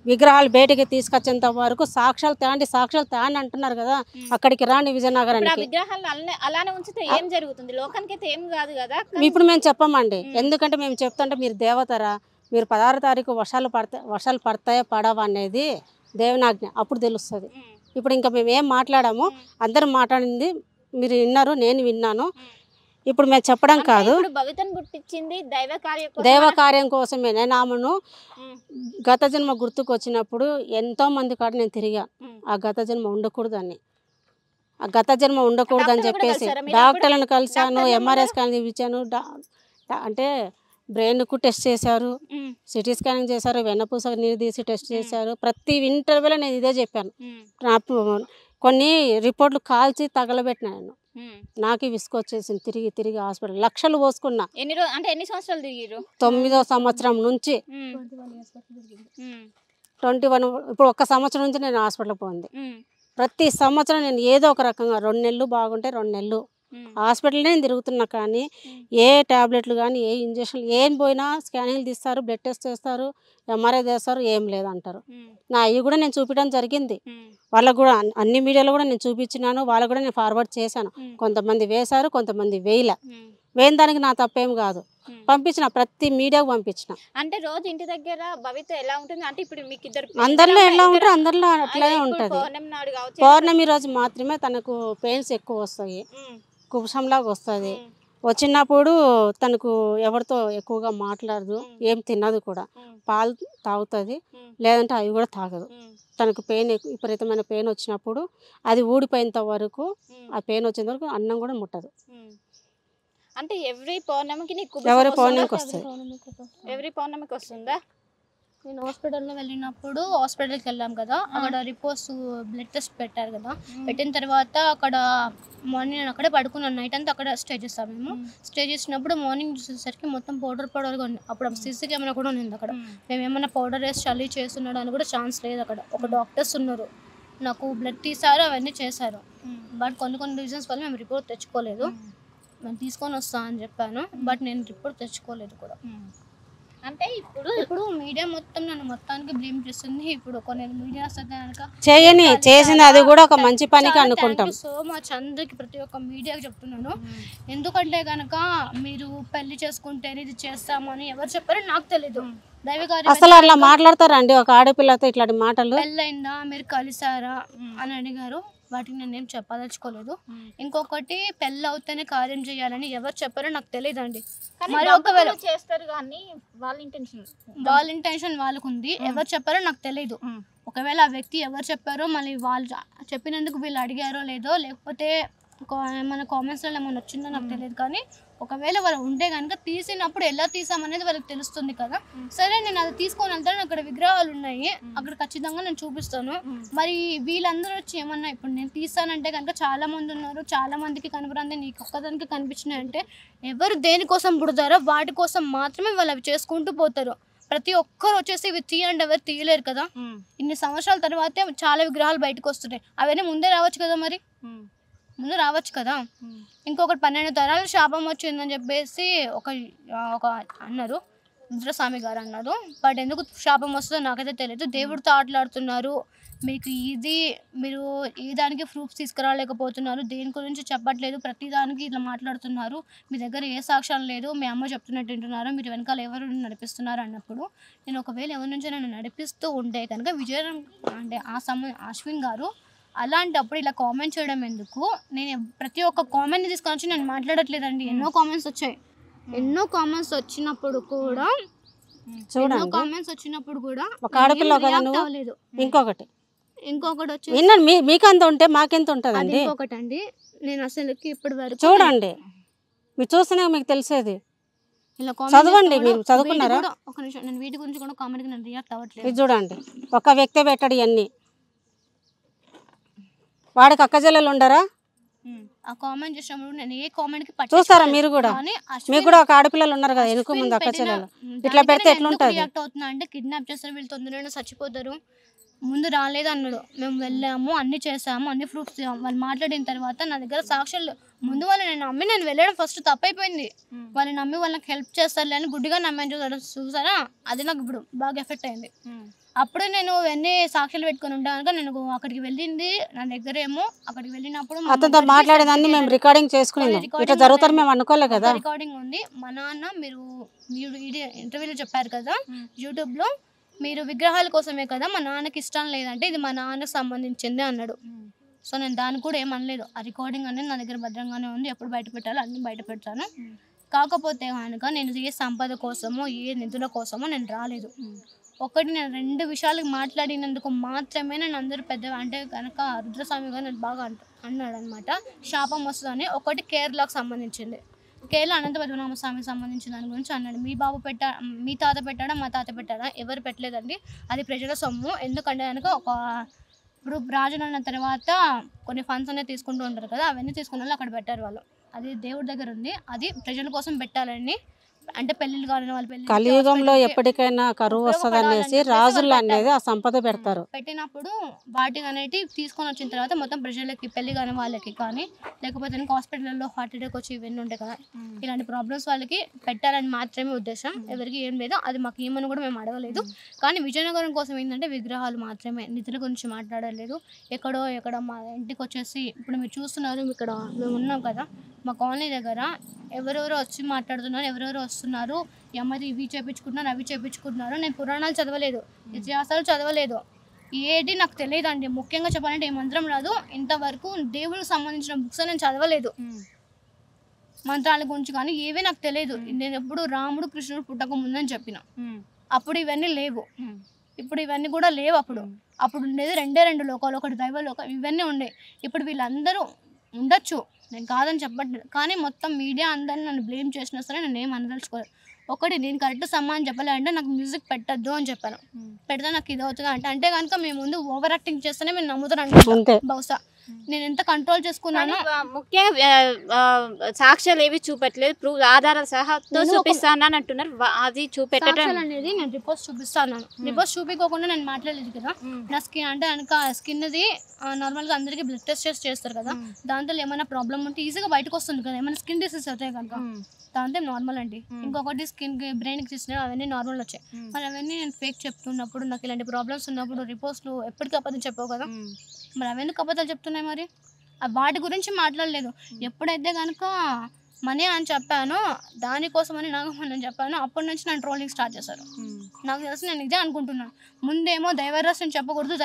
విగ్రహాలు బయటకి తీసుకొచ్చేంత వరకు సాక్ష్యాలు తేండి అంటున్నారు కదా, అక్కడికి రాండి విజయనగరానికి. విగ్రహాలు అలానే ఉంచితే ఏం జరుగుతుంది? లోకానికి అయితే ఏం కాదు కదా. ఇప్పుడు మేము చెప్పమండి, ఎందుకంటే మేము చెప్తుంటే మీరు దేవతరా, మీరు 16 తారీఖు వర్షాలు పడతాయో పడవా అనేది దేవునాజ్ఞ, అప్పుడు తెలుస్తుంది. ఇప్పుడు ఇంకా మేము ఏం మాట్లాడాము, అందరూ మాట్లాడింది మీరు విన్నారు, నేను విన్నాను. ఇప్పుడు మేము చెప్పడం కాదు, భవితను పుట్టించింది దైవ కార్యం కోసమే. నేను ఆమెను గత జన్మ గుర్తుకు వచ్చినప్పుడు ఎంతో మంది కాడ నేను తిరిగా, ఆ గత జన్మ ఉండకూడదని, చెప్పేసి డాక్టర్లను కలిశాను, ఎంఆర్ఐ స్కాన్ తీపించాను. అంటే బ్రెయిన్కు టెస్ట్ చేశారు, సిటీ స్కానింగ్ చేశారు, వెన్నపూస నీరు తీసి టెస్ట్ చేశారు. ప్రతి ఇంటర్వ్యూలో నేను ఇదే చెప్పాను. కొన్ని రిపోర్ట్లు కాల్చి తగలబెట్టినా నేను. నాకు విసుకొచ్చేసింది, తిరిగి హాస్పిటల్ లక్షలు పోసుకున్నా. ఎన్ని సంవత్సరాలు తిరిగిరు? 9వ సంవత్సరం నుంచి 21, ఇప్పుడు 1 సంవత్సరం నుంచి నేను హాస్పిటల్కి పోయింది. ప్రతి సంవత్సరం నేను ఏదో ఒక రకంగా 2 నెలలు బాగుంటే 2 నెలలు హాస్పిటల్నే తిరుగుతున్నా. కానీ ఏ ట్యాబ్లెట్లు కానీ ఏ ఇంజక్షన్లు ఏం పోయినా స్కానింగ్లు తీస్తారు, బ్లడ్ టెస్ట్ చేస్తారు, ఎంఆర్ఐ చేస్తారు, ఏం లేదంటారు. నా అవి కూడా నేను చూపించడం జరిగింది. వాళ్ళకు కూడా అన్ని మీడియాలో కూడా నేను చూపించినాను, వాళ్ళకు కూడా నేను ఫార్వర్డ్ చేశాను. కొంతమంది వేశారు, కొంతమంది వేయిన దానికి నా తప్పేం కాదు. పంపించిన ప్రతి మీడియాకు పంపించిన. అంటే రోజు ఇంటి దగ్గర భవిత ఎలా ఉంటుంది అంటే ఇప్పుడు మీకు ఇద్దరు అందరిలో ఎలా ఉంటారు, అందరిలో అట్లానే ఉంటుంది. పౌర్ణమి రోజు మాత్రమే తనకు పెయిన్స్ ఎక్కువ వస్తాయి, కుబుసంలాగా వస్తుంది. వచ్చినప్పుడు తనకు ఎవరితో ఎక్కువగా మాట్లాడదు, ఏం తినదు కూడా, పాలు తాగుతుంది, లేదంటే అవి కూడా తాగదు. తనకు పెయిన్ విపరీతమైన పెయిన్ వచ్చినప్పుడు అది ఊడిపోయేంత వరకు, ఆ పెయిన్ వచ్చేంత వరకు అన్నం కూడా ముట్టదు. అంటే ఎవరి పౌర్ణమికి వస్తుందా? నేను హాస్పిటల్లో వెళ్ళినప్పుడు హాస్పిటల్కి వెళ్ళాం కదా, అక్కడ రిపోర్ట్స్ బ్లడ్ టెస్ట్ పెట్టారు కదా. పెట్టిన తర్వాత అక్కడ మార్నింగ్ నేను అక్కడే పడుకున్నాను, నైట్ అంతా అక్కడ స్టే చేస్తాం. మేము స్టే చేసినప్పుడు మార్నింగ్ చూసేసరికి మొత్తం పౌడర్గా ఉంది. అప్పుడు సీసీ కెమెరా కూడా ఉంది అక్కడ. మేము ఏమన్నా పౌడర్ వేసి చల్లి చేస్తున్నాడు అని కూడా ఛాన్స్ లేదు. అక్కడ ఒక డాక్టర్స్ ఉన్నారు, నాకు బ్లడ్ తీసారు, అవన్నీ చేశారు. బట్ కొన్ని రీజన్స్ వల్ల మేము రిపోర్ట్ తెచ్చుకోలేదు. నేను తీసుకొని వస్తా అని చెప్పాను, బట్ నేను రిపోర్ట్ తెచ్చుకోలేదు కూడా. అంటే ఇప్పుడు మీడియా మొత్తం నన్ను మొత్తానికి బ్లేమ్ చేస్తుంది. ఇప్పుడు కొన్ని మీడియాస్ చేసింది అది కూడా ఒక మంచి పనికి అనుకుంటాం. సో మచ్ అందరికి ప్రతి ఒక్క మీడియాకి చెప్తున్నాను. ఎందుకంటే కనుక మీరు పెళ్లి చేసుకుంటే ఇది చేస్తామని ఎవరు చెప్పారో నాకు తెలీదు. అసలు అట్లా మాట్లాడతారండి ఒక ఆడపిల్లతో ఇట్లాంటి మాటలు? పెళ్ళైందా, మీరు కలిసారా అని అడిగారు, వాటికి నేనేం చెప్పదలుచుకోలేదు. ఇంకొకటి పెళ్ళి అవుతేనే కార్యం చేయాలని ఎవరు చెప్పారో నాకు తెలియదండి. మరి ఒకవేళ చేస్తారు కానీ వాళ్ళ ఇంటెన్షన్ వాళ్ళకు ఉంది, ఎవరు చెప్పారో నాకు తెలియదు. ఒకవేళ ఆ వ్యక్తి ఎవరు చెప్పారో మళ్ళీ వాళ్ళు చెప్పినందుకు వీళ్ళు అడిగారో లేదో, లేకపోతే మన కామెంట్స్లో ఏమైనా వచ్చిందో నాకు తెలియదు. కానీ ఒకవేళ వాళ్ళు ఉంటే కనుక తీసినప్పుడు ఎలా తీసామనేది వాళ్ళకి తెలుస్తుంది కదా. సరే నేను అది తీసుకొని వెళ్తాను, అక్కడ విగ్రహాలు ఉన్నాయి, అక్కడ ఖచ్చితంగా నేను చూపిస్తాను. మరి వీళ్ళందరూ వచ్చి ఏమన్నా ఇప్పుడు నేను తీస్తానంటే కనుక చాలా మంది ఉన్నారు, చాలా మందికి కనపడింది, నీకు ఒక్కదానికి కనిపించినాయి అంటే ఎవరు దేనికోసం పుడతారో వాటి కోసం మాత్రమే వాళ్ళు అవి చేసుకుంటూ పోతారు. ప్రతి ఒక్కరు వచ్చేసి ఇవి తీయండి ఎవరు తీయలేరు కదా. ఇన్ని సంవత్సరాల తర్వాతే చాలా విగ్రహాలు బయటకు వస్తున్నాయి. అవన్నీ ముందే రావచ్చు కదా, మరి ముందు రావచ్చు కదా. ఇంకొకటి 12 తరాల శాపం వచ్చిందని చెప్పేసి ఒక అన్నారు, రుద్రస్వామి గారు అన్నారు. బట్ ఎందుకు శాపం వస్తుందో నాకైతే తెలియదు. దేవుడితో ఆటలాడుతున్నారు, మీకు మీరు ఏ దానికి ప్రూఫ్స్ తీసుకురాలేకపోతున్నారు, దేని గురించి చెప్పట్లేదు, ప్రతి దానికి ఇట్లా మాట్లాడుతున్నారు, మీ దగ్గర ఏ సాక్ష్యం లేదు, మీ అమ్మ చెప్తున్నట్టు వింటున్నారు, మీరు వెనకాల ఎవరు నడిపిస్తున్నారు అన్నప్పుడు నేను ఒకవేళ ఎవరి నుంచి నన్ను నడిపిస్తూ ఉంటే కనుక విజయనగరం అంటే అశ్విన్ గారు అలాంటప్పుడు ఇలా కామెంట్ చేయడం ఎందుకు? నేను ప్రతి ఒక్క కామెంట్ని తీసుకొని వచ్చి నేను మాట్లాడట్లేదండి. ఎన్నో కామెంట్స్ వచ్చాయి, ఎన్నో కామెంట్స్ వచ్చినప్పుడు కూడా ఒక ఆడపిల్ల కదా నువ్వు. ఇంకొకటి వచ్చి మీకు అంత ఉంటే మాకెంత ఉంటుందండి? ఇంకొకటి అండి, నేను అసలుకి ఇప్పటి వరకు చూడండి, మీరు చూస్తేనే మీకు తెలిసేది. ఇలా చదవండి, మీరు చదువుకున్నారా? ఒక నిమిషం, నేను వీటి గురించి కూడా కామెంట్కి నేను రియాక్ట్ అవ్వట్లేదు. ఇది చూడండి, ఒక వ్యక్తి పెట్టాడు ఇవన్నీ. వాడికి అక్కజెల్లెలు ఉండరా? ఆ కామెంట్ చేసినప్పుడు నేను ఏ కామెంట్కి చూస్తారా మీరు కూడా? మీకు కూడా ఒక ఆడపిల్లలు ఉన్నారు కదా వెనుక ముందు అక్కచెల్లెలు, ఇట్లా పెడితే ఎట్లుంటుంది? రియాక్ట్ అవుతున్నా అంటే కిడ్నాప్ చేస్తారు, వీళ్ళు తొందరగా చచ్చిపోతారు, ముందు రాలేదు అన్నాడు. మేము వెళ్ళాము, అన్ని చేసాము, అన్ని ప్రూఫ్స్ వాళ్ళు మాట్లాడిన తర్వాత నా దగ్గర సాక్ష్యాలు ముందు వాళ్ళని నమ్మి నేను వెళ్ళడం ఫస్ట్ తప్పైపోయింది. వాళ్ళని నమ్మి వాళ్ళకి హెల్ప్ చేస్తారు అని గుడ్డిగా నమ్మని చూసారా, అది నాకు ఇప్పుడు బాగా ఎఫెక్ట్ అయింది. అప్పుడే నేను ఎన్ని సాక్ష్యాలు పెట్టుకుని ఉంటాను. నేను అక్కడికి వెళ్ళింది, నా దగ్గర ఏమో అక్కడికి వెళ్ళినప్పుడు అతనితో మాట్లాడేదాన్ని మేము రికార్డింగ్ చేసుకున్నాం. ఇట్లా జరుగుతారు మేము అనుకోలే కదా. రికార్డింగ్ ఉంది. మా నాన్న మీరు ఇంటర్వ్యూలో చెప్పారు కదా యూట్యూబ్లో, మీరు విగ్రహాల కోసమే కదా, మా నాన్నకి ఇష్టం లేదంటే ఇది మా నాన్నకు సంబంధించింది అన్నాడు. సో నేను దాన్ని కూడా ఏమనలేదు. ఆ రికార్డింగ్ అనేది నా దగ్గర భద్రంగానే ఉంది, ఎప్పుడు బయట పెట్టాలో అన్నీ బయట పెడతాను. కాకపోతే కనుక నేను ఏ సంపద కోసమో ఏ నిధుల కోసమో నేను రాలేదు. ఒకటి నేను 2 విషయాలకు మాట్లాడినందుకు మాత్రమే నేను అందరూ పెద్ద అంటే కనుక రుద్రస్వామి గారు నేను బాగా అన్నాడు అనమాట, శాపం వస్తుందని. ఒకటి కేరళకు సంబంధించింది, కేరళ అనంత పద్మనాభ స్వామికి సంబంధించిన దాని గురించి అన్నాడు. మీ తాత పెట్టాడా మా తాత పెట్టాడా, ఎవరు పెట్టలేదండి, అది ప్రజల సొమ్ము. ఎందుకంటే కనుక ఇప్పుడు రాజులు అన్న తర్వాత కొన్ని ఫండ్స్ అనేది తీసుకుంటూ ఉంటారు కదా, అవన్నీ తీసుకున్న వాళ్ళు అక్కడ పెట్టారు వాళ్ళు. అది దేవుడి దగ్గర ఉంది, అది ప్రజల కోసం పెట్టాలని. అంటే పెళ్ళిళ్ళు కావాలని వాళ్ళు పెళ్ళి కలియుగంలో ఎప్పటికైనా కరువు వస్తుంది అనేసి రాజులు అనేది ఆ సంపద పెడతారు. పెట్టినప్పుడు వాటిని అనేవి తీసుకొని వచ్చిన తర్వాత మొత్తం ప్రజలకి పెళ్లి కాని వాళ్ళకి కానీ లేకపోతే హాస్పిటల్లో హార్ట్ అటాక్ వచ్చి ఇవన్నీ ఉంటాయి కదా, ఇలాంటి ప్రాబ్లమ్స్ వాళ్ళకి పెట్టాలని మాత్రమే ఉద్దేశం, ఎవరికి ఏం లేదు. అది మాకు ఏమని కూడా మేము అడగలేదు. కానీ విజయనగరం కోసం ఏంటంటే విగ్రహాలు మాత్రమే, నిధుల గురించి మాట్లాడలేదు. ఎక్కడ మా ఇంటికి వచ్చేసి ఇప్పుడు మీరు చూస్తున్నారు, ఇక్కడ మేము ఉన్నాం కదా మా కాలనీ దగ్గర, ఎవరెవరో వచ్చి మాట్లాడుతున్నారు, ఎవరెవరో వస్తున్నారు, అమ్మది ఇవి చేయించుకుంటున్నారు అవి చేయించుకుంటున్నారు. నేను పురాణాలు చదవలేదు, ఇతిహాసాలు చదవలేదు, ఏది నాకు తెలియదు అండి. ముఖ్యంగా చెప్పాలంటే ఏ మంత్రం రాదు, ఇంతవరకు దేవుడికి సంబంధించిన బుక్స్ నేను చదవలేదు. మంత్రాల గురించి కానీ ఏవీ నాకు తెలియదు. నేను ఎప్పుడు రాముడు కృష్ణుడు పుట్టక ముందని చెప్పిన, అప్పుడు ఇవన్నీ లేవు, ఇప్పుడు ఇవన్నీ కూడా లేవు. అప్పుడు ఉండేది 2 లోకాలు, ఒకటి దైవలోకం, ఇవన్నీ ఉండే. ఇప్పుడు వీళ్ళందరూ ఉండొచ్చు, నేను కాదని చెప్పట్లేదు, కానీ మొత్తం మీడియా అందరిని నన్ను బ్లేమ్ చేసినా సరే నేను ఏం అనదలుచుకోలేదు. ఒకటి నేను కరెక్ట్ సమానం చెప్పలే అంటే నాకు మ్యూజిక్ పెట్టద్దు అని చెప్పాను. పెడితే నాకు ఇది అవుతుంది అంటే కనుక మేము ముందు ఓవర్ యాక్టింగ్ చేస్తేనే మేము నమ్ముతాను అంటే బహుశా నేను ఎంత కంట్రోల్ చేసుకున్నాను. ముఖ్యంగా సాక్ష్యాలు ఏవి చూపెట్టలేదు, ప్రూఫ్ ఆధారాలు సహాతో చూపిస్తానని అంటున్నారు. అది చూపెట్టడం అనేది నేను రిపోర్ట్స్ చూపిస్తాను. రిపోర్ట్స్ చూపించకుండా నేను మాట్లాడలేదు కదా. నా స్కిన్ అంటే కనుక స్కిన్ది నార్మల్గా అందరికీ బ్లడ్ టెస్ట్ చేస్తారు కదా, దాంతో ఏమైనా ప్రాబ్లమ్ ఉంటే ఈజీగా బయటకు వస్తుంది కదా, ఏమైనా స్కిన్ డిసీజ్ అవుతాయి కనుక దాంతో నార్మల్ అండి. ఇంకొకటి స్కిన్కి బ్రెయిన్కి తీసినవి అవన్నీ నార్మల్ వచ్చాయి. మరి అవన్నీ నేను ఫేక్ చెప్తున్నప్పుడు, నాకు ఇలాంటి ప్రాబ్లమ్స్ ఉన్నప్పుడు రిపోర్ట్స్లో ఎప్పటికీ అబద్ధం చెప్పావు కదా, మరి అవెందుకు అబద్ధాలు చెప్తున్నాయి? మరి వాటి గురించి మాట్లాడలేదు. ఎప్పుడైతే కనుక మనీ అని చెప్పానో దానికోసమని నాగమని చెప్పాను, అప్పటి నుంచి నన్ను ట్రోలింగ్ స్టార్ట్ చేశారు. నాకు తెలిసి నేను ఇదే అనుకుంటున్నాను. ముందేమో దైవరహస్యం చెప్పకూడదు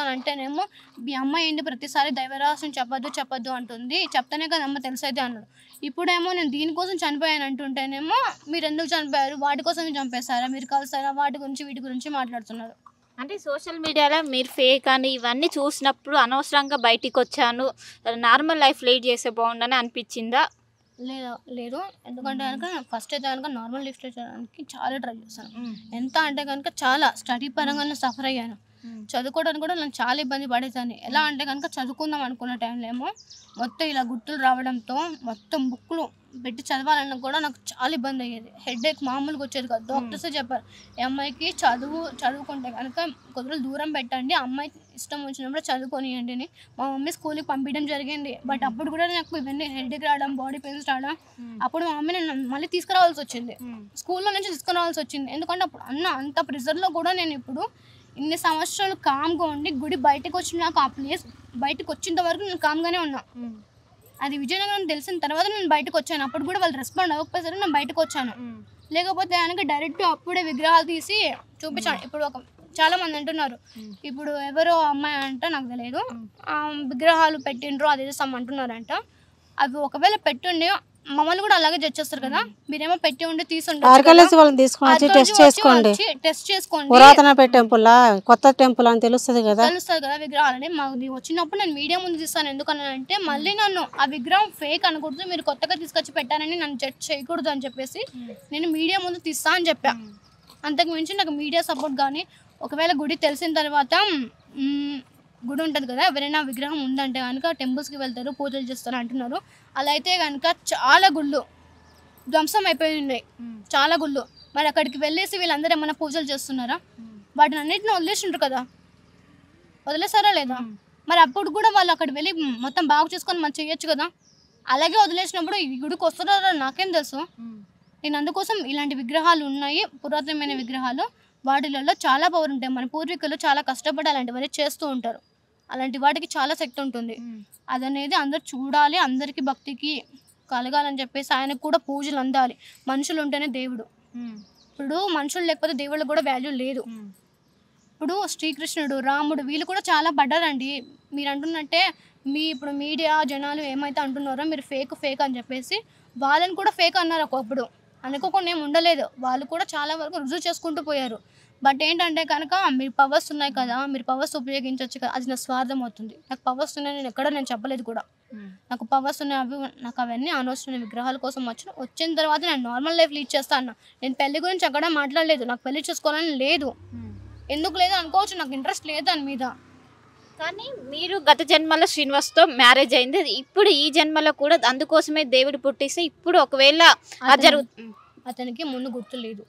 అని అంటేనేమో మీ అమ్మ ఏంటి ప్రతిసారి దైవరహస్యం చెప్పద్దు అంటుంది, చెప్తానే కదా అమ్మ తెలిసైతే అన్నాడు. ఇప్పుడేమో నేను దీనికోసం చనిపోయాను అంటుంటేనేమో మీరు ఎందుకు చనిపోయారు, వాటి కోసం చంపేస్తారా, మీరు కలిసారా, వీటి గురించి మాట్లాడుతున్నారు. అంటే సోషల్ మీడియాలో మీరు ఫేక్ అని ఇవన్నీ చూసినప్పుడు అనవసరంగా బయటికి వచ్చాను, నార్మల్ లైఫ్ లీడ్ చేస్తే బాగుండని అనిపించిందా? లేదు ఎందుకంటే కనుక ఫస్ట్ అయితే కనుక నార్మల్ లిఫ్ట్ చేయడానికి చాలా ట్రై చేశాను. ఎంత అంటే కనుక చాలా స్టడీ పరంగా సఫర్ అయ్యాను. చదువుకోవడానికి కూడా నేను చాలా ఇబ్బంది పడేదాన్ని. ఎలా అంటే కనుక చదువుకుందాం అనుకున్న టైంలో ఏమో మొత్తం ఇలా గుర్తులు రావడంతో మొత్తం బుక్లు పెట్టి చదవాలన్నా కూడా నాకు చాలా ఇబ్బంది అయ్యేది. హెడేక్ మామూలుగా వచ్చేది కాదు. డాక్టర్సే చెప్పారు, ఈ అమ్మాయికి చదువుకుంటే కనుక కొద్దిగా దూరం పెట్టండి, అమ్మాయి ఇష్టం వచ్చినప్పుడు చదువుకొనియండి అని మా మమ్మీ స్కూల్కి పంపించడం జరిగింది. బట్ అప్పుడు కూడా నాకు ఇవన్నీ హెడేక్ రావడం, బాడీ పెయిన్స్ రావడం, అప్పుడు మా మమ్మీ నేను మళ్ళీ తీసుకురావాల్సి వచ్చింది, స్కూల్లో నుంచి తీసుకురావాల్సి వచ్చింది. ఎందుకంటే అప్పుడు అంత ప్రెజర్లో కూడా నేను ఇప్పుడు ఇన్ని సంవత్సరాలు కామ్గా ఉండి గుడి బయటకు వచ్చినాక ఆ ప్లేస్ బయటకు వచ్చేంత వరకు నేను కామ్గానే ఉన్నా. అది విజయనగరం తెలిసిన తర్వాత నేను బయటకు వచ్చాను. అప్పుడు కూడా వాళ్ళు రెస్పాండ్ అవ్వకపోతే నేను బయటకు వచ్చాను. లేకపోతే కనుక డైరెక్ట్ అప్పుడే విగ్రహాలు తీసి చూపించాను. ఇప్పుడు చాలా మంది అంటున్నారు, ఇప్పుడు ఎవరో అమ్మాయి అంట నాకు తెలియదు విగ్రహాలు పెట్టిండ్రు అది అంటున్నారంట. అవి ఒకవేళ పెట్టుండి మమ్మల్ని కూడా అలాగే జడ్జ్ చేస్తారు కదా, మీరేమో పెట్టి ఉండి ఆర్కలైజ్ వాళ్ళని తీసుకొని వచ్చి టెస్ట్ చేసుకోండి. పురాతన టెంపుల్ కొత్త టెంపుల్ అని తెలుస్తుంది కదా విగ్రహాలని. మాకు వచ్చినప్పుడు నేను మీడియా ముందు తీస్తాను. ఎందుకనంటే మళ్ళీ నన్ను ఆ విగ్రహం ఫేక్ అనకూడదు, మీరు కొత్తగా తీసుకొచ్చి పెట్టారని నన్ను జడ్జ్ చేయకూడదు అని చెప్పేసి నేను మీడియా ముందు తీస్తా అని చెప్పా. అంతకు మించి నాకు మీడియా సపోర్ట్ కానీ, ఒకవేళ గుడి తెలిసిన తర్వాత గుడి ఉంటుంది కదా, ఎవరైనా విగ్రహం ఉందంటే కనుక టెంపుల్స్కి వెళ్తారు, పూజలు చేస్తారు అంటున్నారు. అలా అయితే కనుక చాలా గుళ్ళు ధ్వంసం అయిపోయి ఉన్నాయి, చాలా గుళ్ళు. మరి అక్కడికి వెళ్ళేసి వీళ్ళందరూ ఏమైనా పూజలు చేస్తున్నారా? వాటిని అన్నింటిని వదిలేసిండ్రు కదా, వదిలేసారా లేదా? మరి అప్పుడు కూడా వాళ్ళు అక్కడికి వెళ్ళి మొత్తం బాగు చేసుకొని మనం చేయొచ్చు కదా. అలాగే వదిలేసినప్పుడు ఈ గుడికి వస్తారో నాకేం తెలుసు. నేను అందుకోసం ఇలాంటి విగ్రహాలు ఉన్నాయి, పురాతనమైన విగ్రహాలు, వాటిలలో చాలా పవర్ ఉంటాయి. మన పూర్వీకులు చాలా కష్టపడి అలాంటివన్నీ చేస్తూ ఉంటారు. అలాంటి వాటికి చాలా శక్తి ఉంటుంది. అదనేది అందరు చూడాలి, అందరికీ భక్తికి కలగాలని చెప్పేసి ఆయనకు కూడా పూజలు అందాలి. మనుషులు ఉంటేనే దేవుడు. ఇప్పుడు మనుషులు లేకపోతే దేవుళ్ళకి కూడా వాల్యూ లేదు. ఇప్పుడు శ్రీకృష్ణుడు, రాముడు వీళ్ళు కూడా చాలా పడ్డారండి. మీరు అంటున్నట్టే ఇప్పుడు మీడియా జనాలు ఏమైతే అంటున్నారో మీరు ఫేక్ అని చెప్పేసి వాళ్ళని కూడా ఫేక్ అన్నారు ఒకప్పుడు. అనుకోకుండా ఏమి ఉండలేదు, వాళ్ళు కూడా చాలా వరకు రుజువు చేసుకుంటూ పోయారు. బట్ ఏంటంటే కనుక మీరు పవర్స్ ఉన్నాయి కదా, మీరు పవర్స్ ఉపయోగించవచ్చు కదా, అది నా స్వార్థం అవుతుంది. నాకు పవర్స్ ఉన్నాయి నేను చెప్పలేదు కూడా. నాకు పవర్స్ ఉన్నాయి, నాకు అవన్నీ అనవసరమైన విగ్రహాల కోసం వచ్చిన తర్వాత నేను నార్మల్ లైఫ్ లీడ్ చేస్తాను. నేను పెళ్లి గురించి అక్కడ మాట్లాడలేదు, నాకు పెళ్లి చేసుకోవాలని లేదు. ఎందుకు లేదు అనుకోవచ్చు, నాకు ఇంట్రెస్ట్ లేదు దాని మీద. కానీ మీరు గత జన్మలో శ్రీనివాస్తో మ్యారేజ్ అయింది, ఇప్పుడు ఈ జన్మలో కూడా అందుకోసమే దేవుడు పుట్టిస్తే ఇప్పుడు ఒకవేళ అతనికి ముందు గుర్తు లేదు,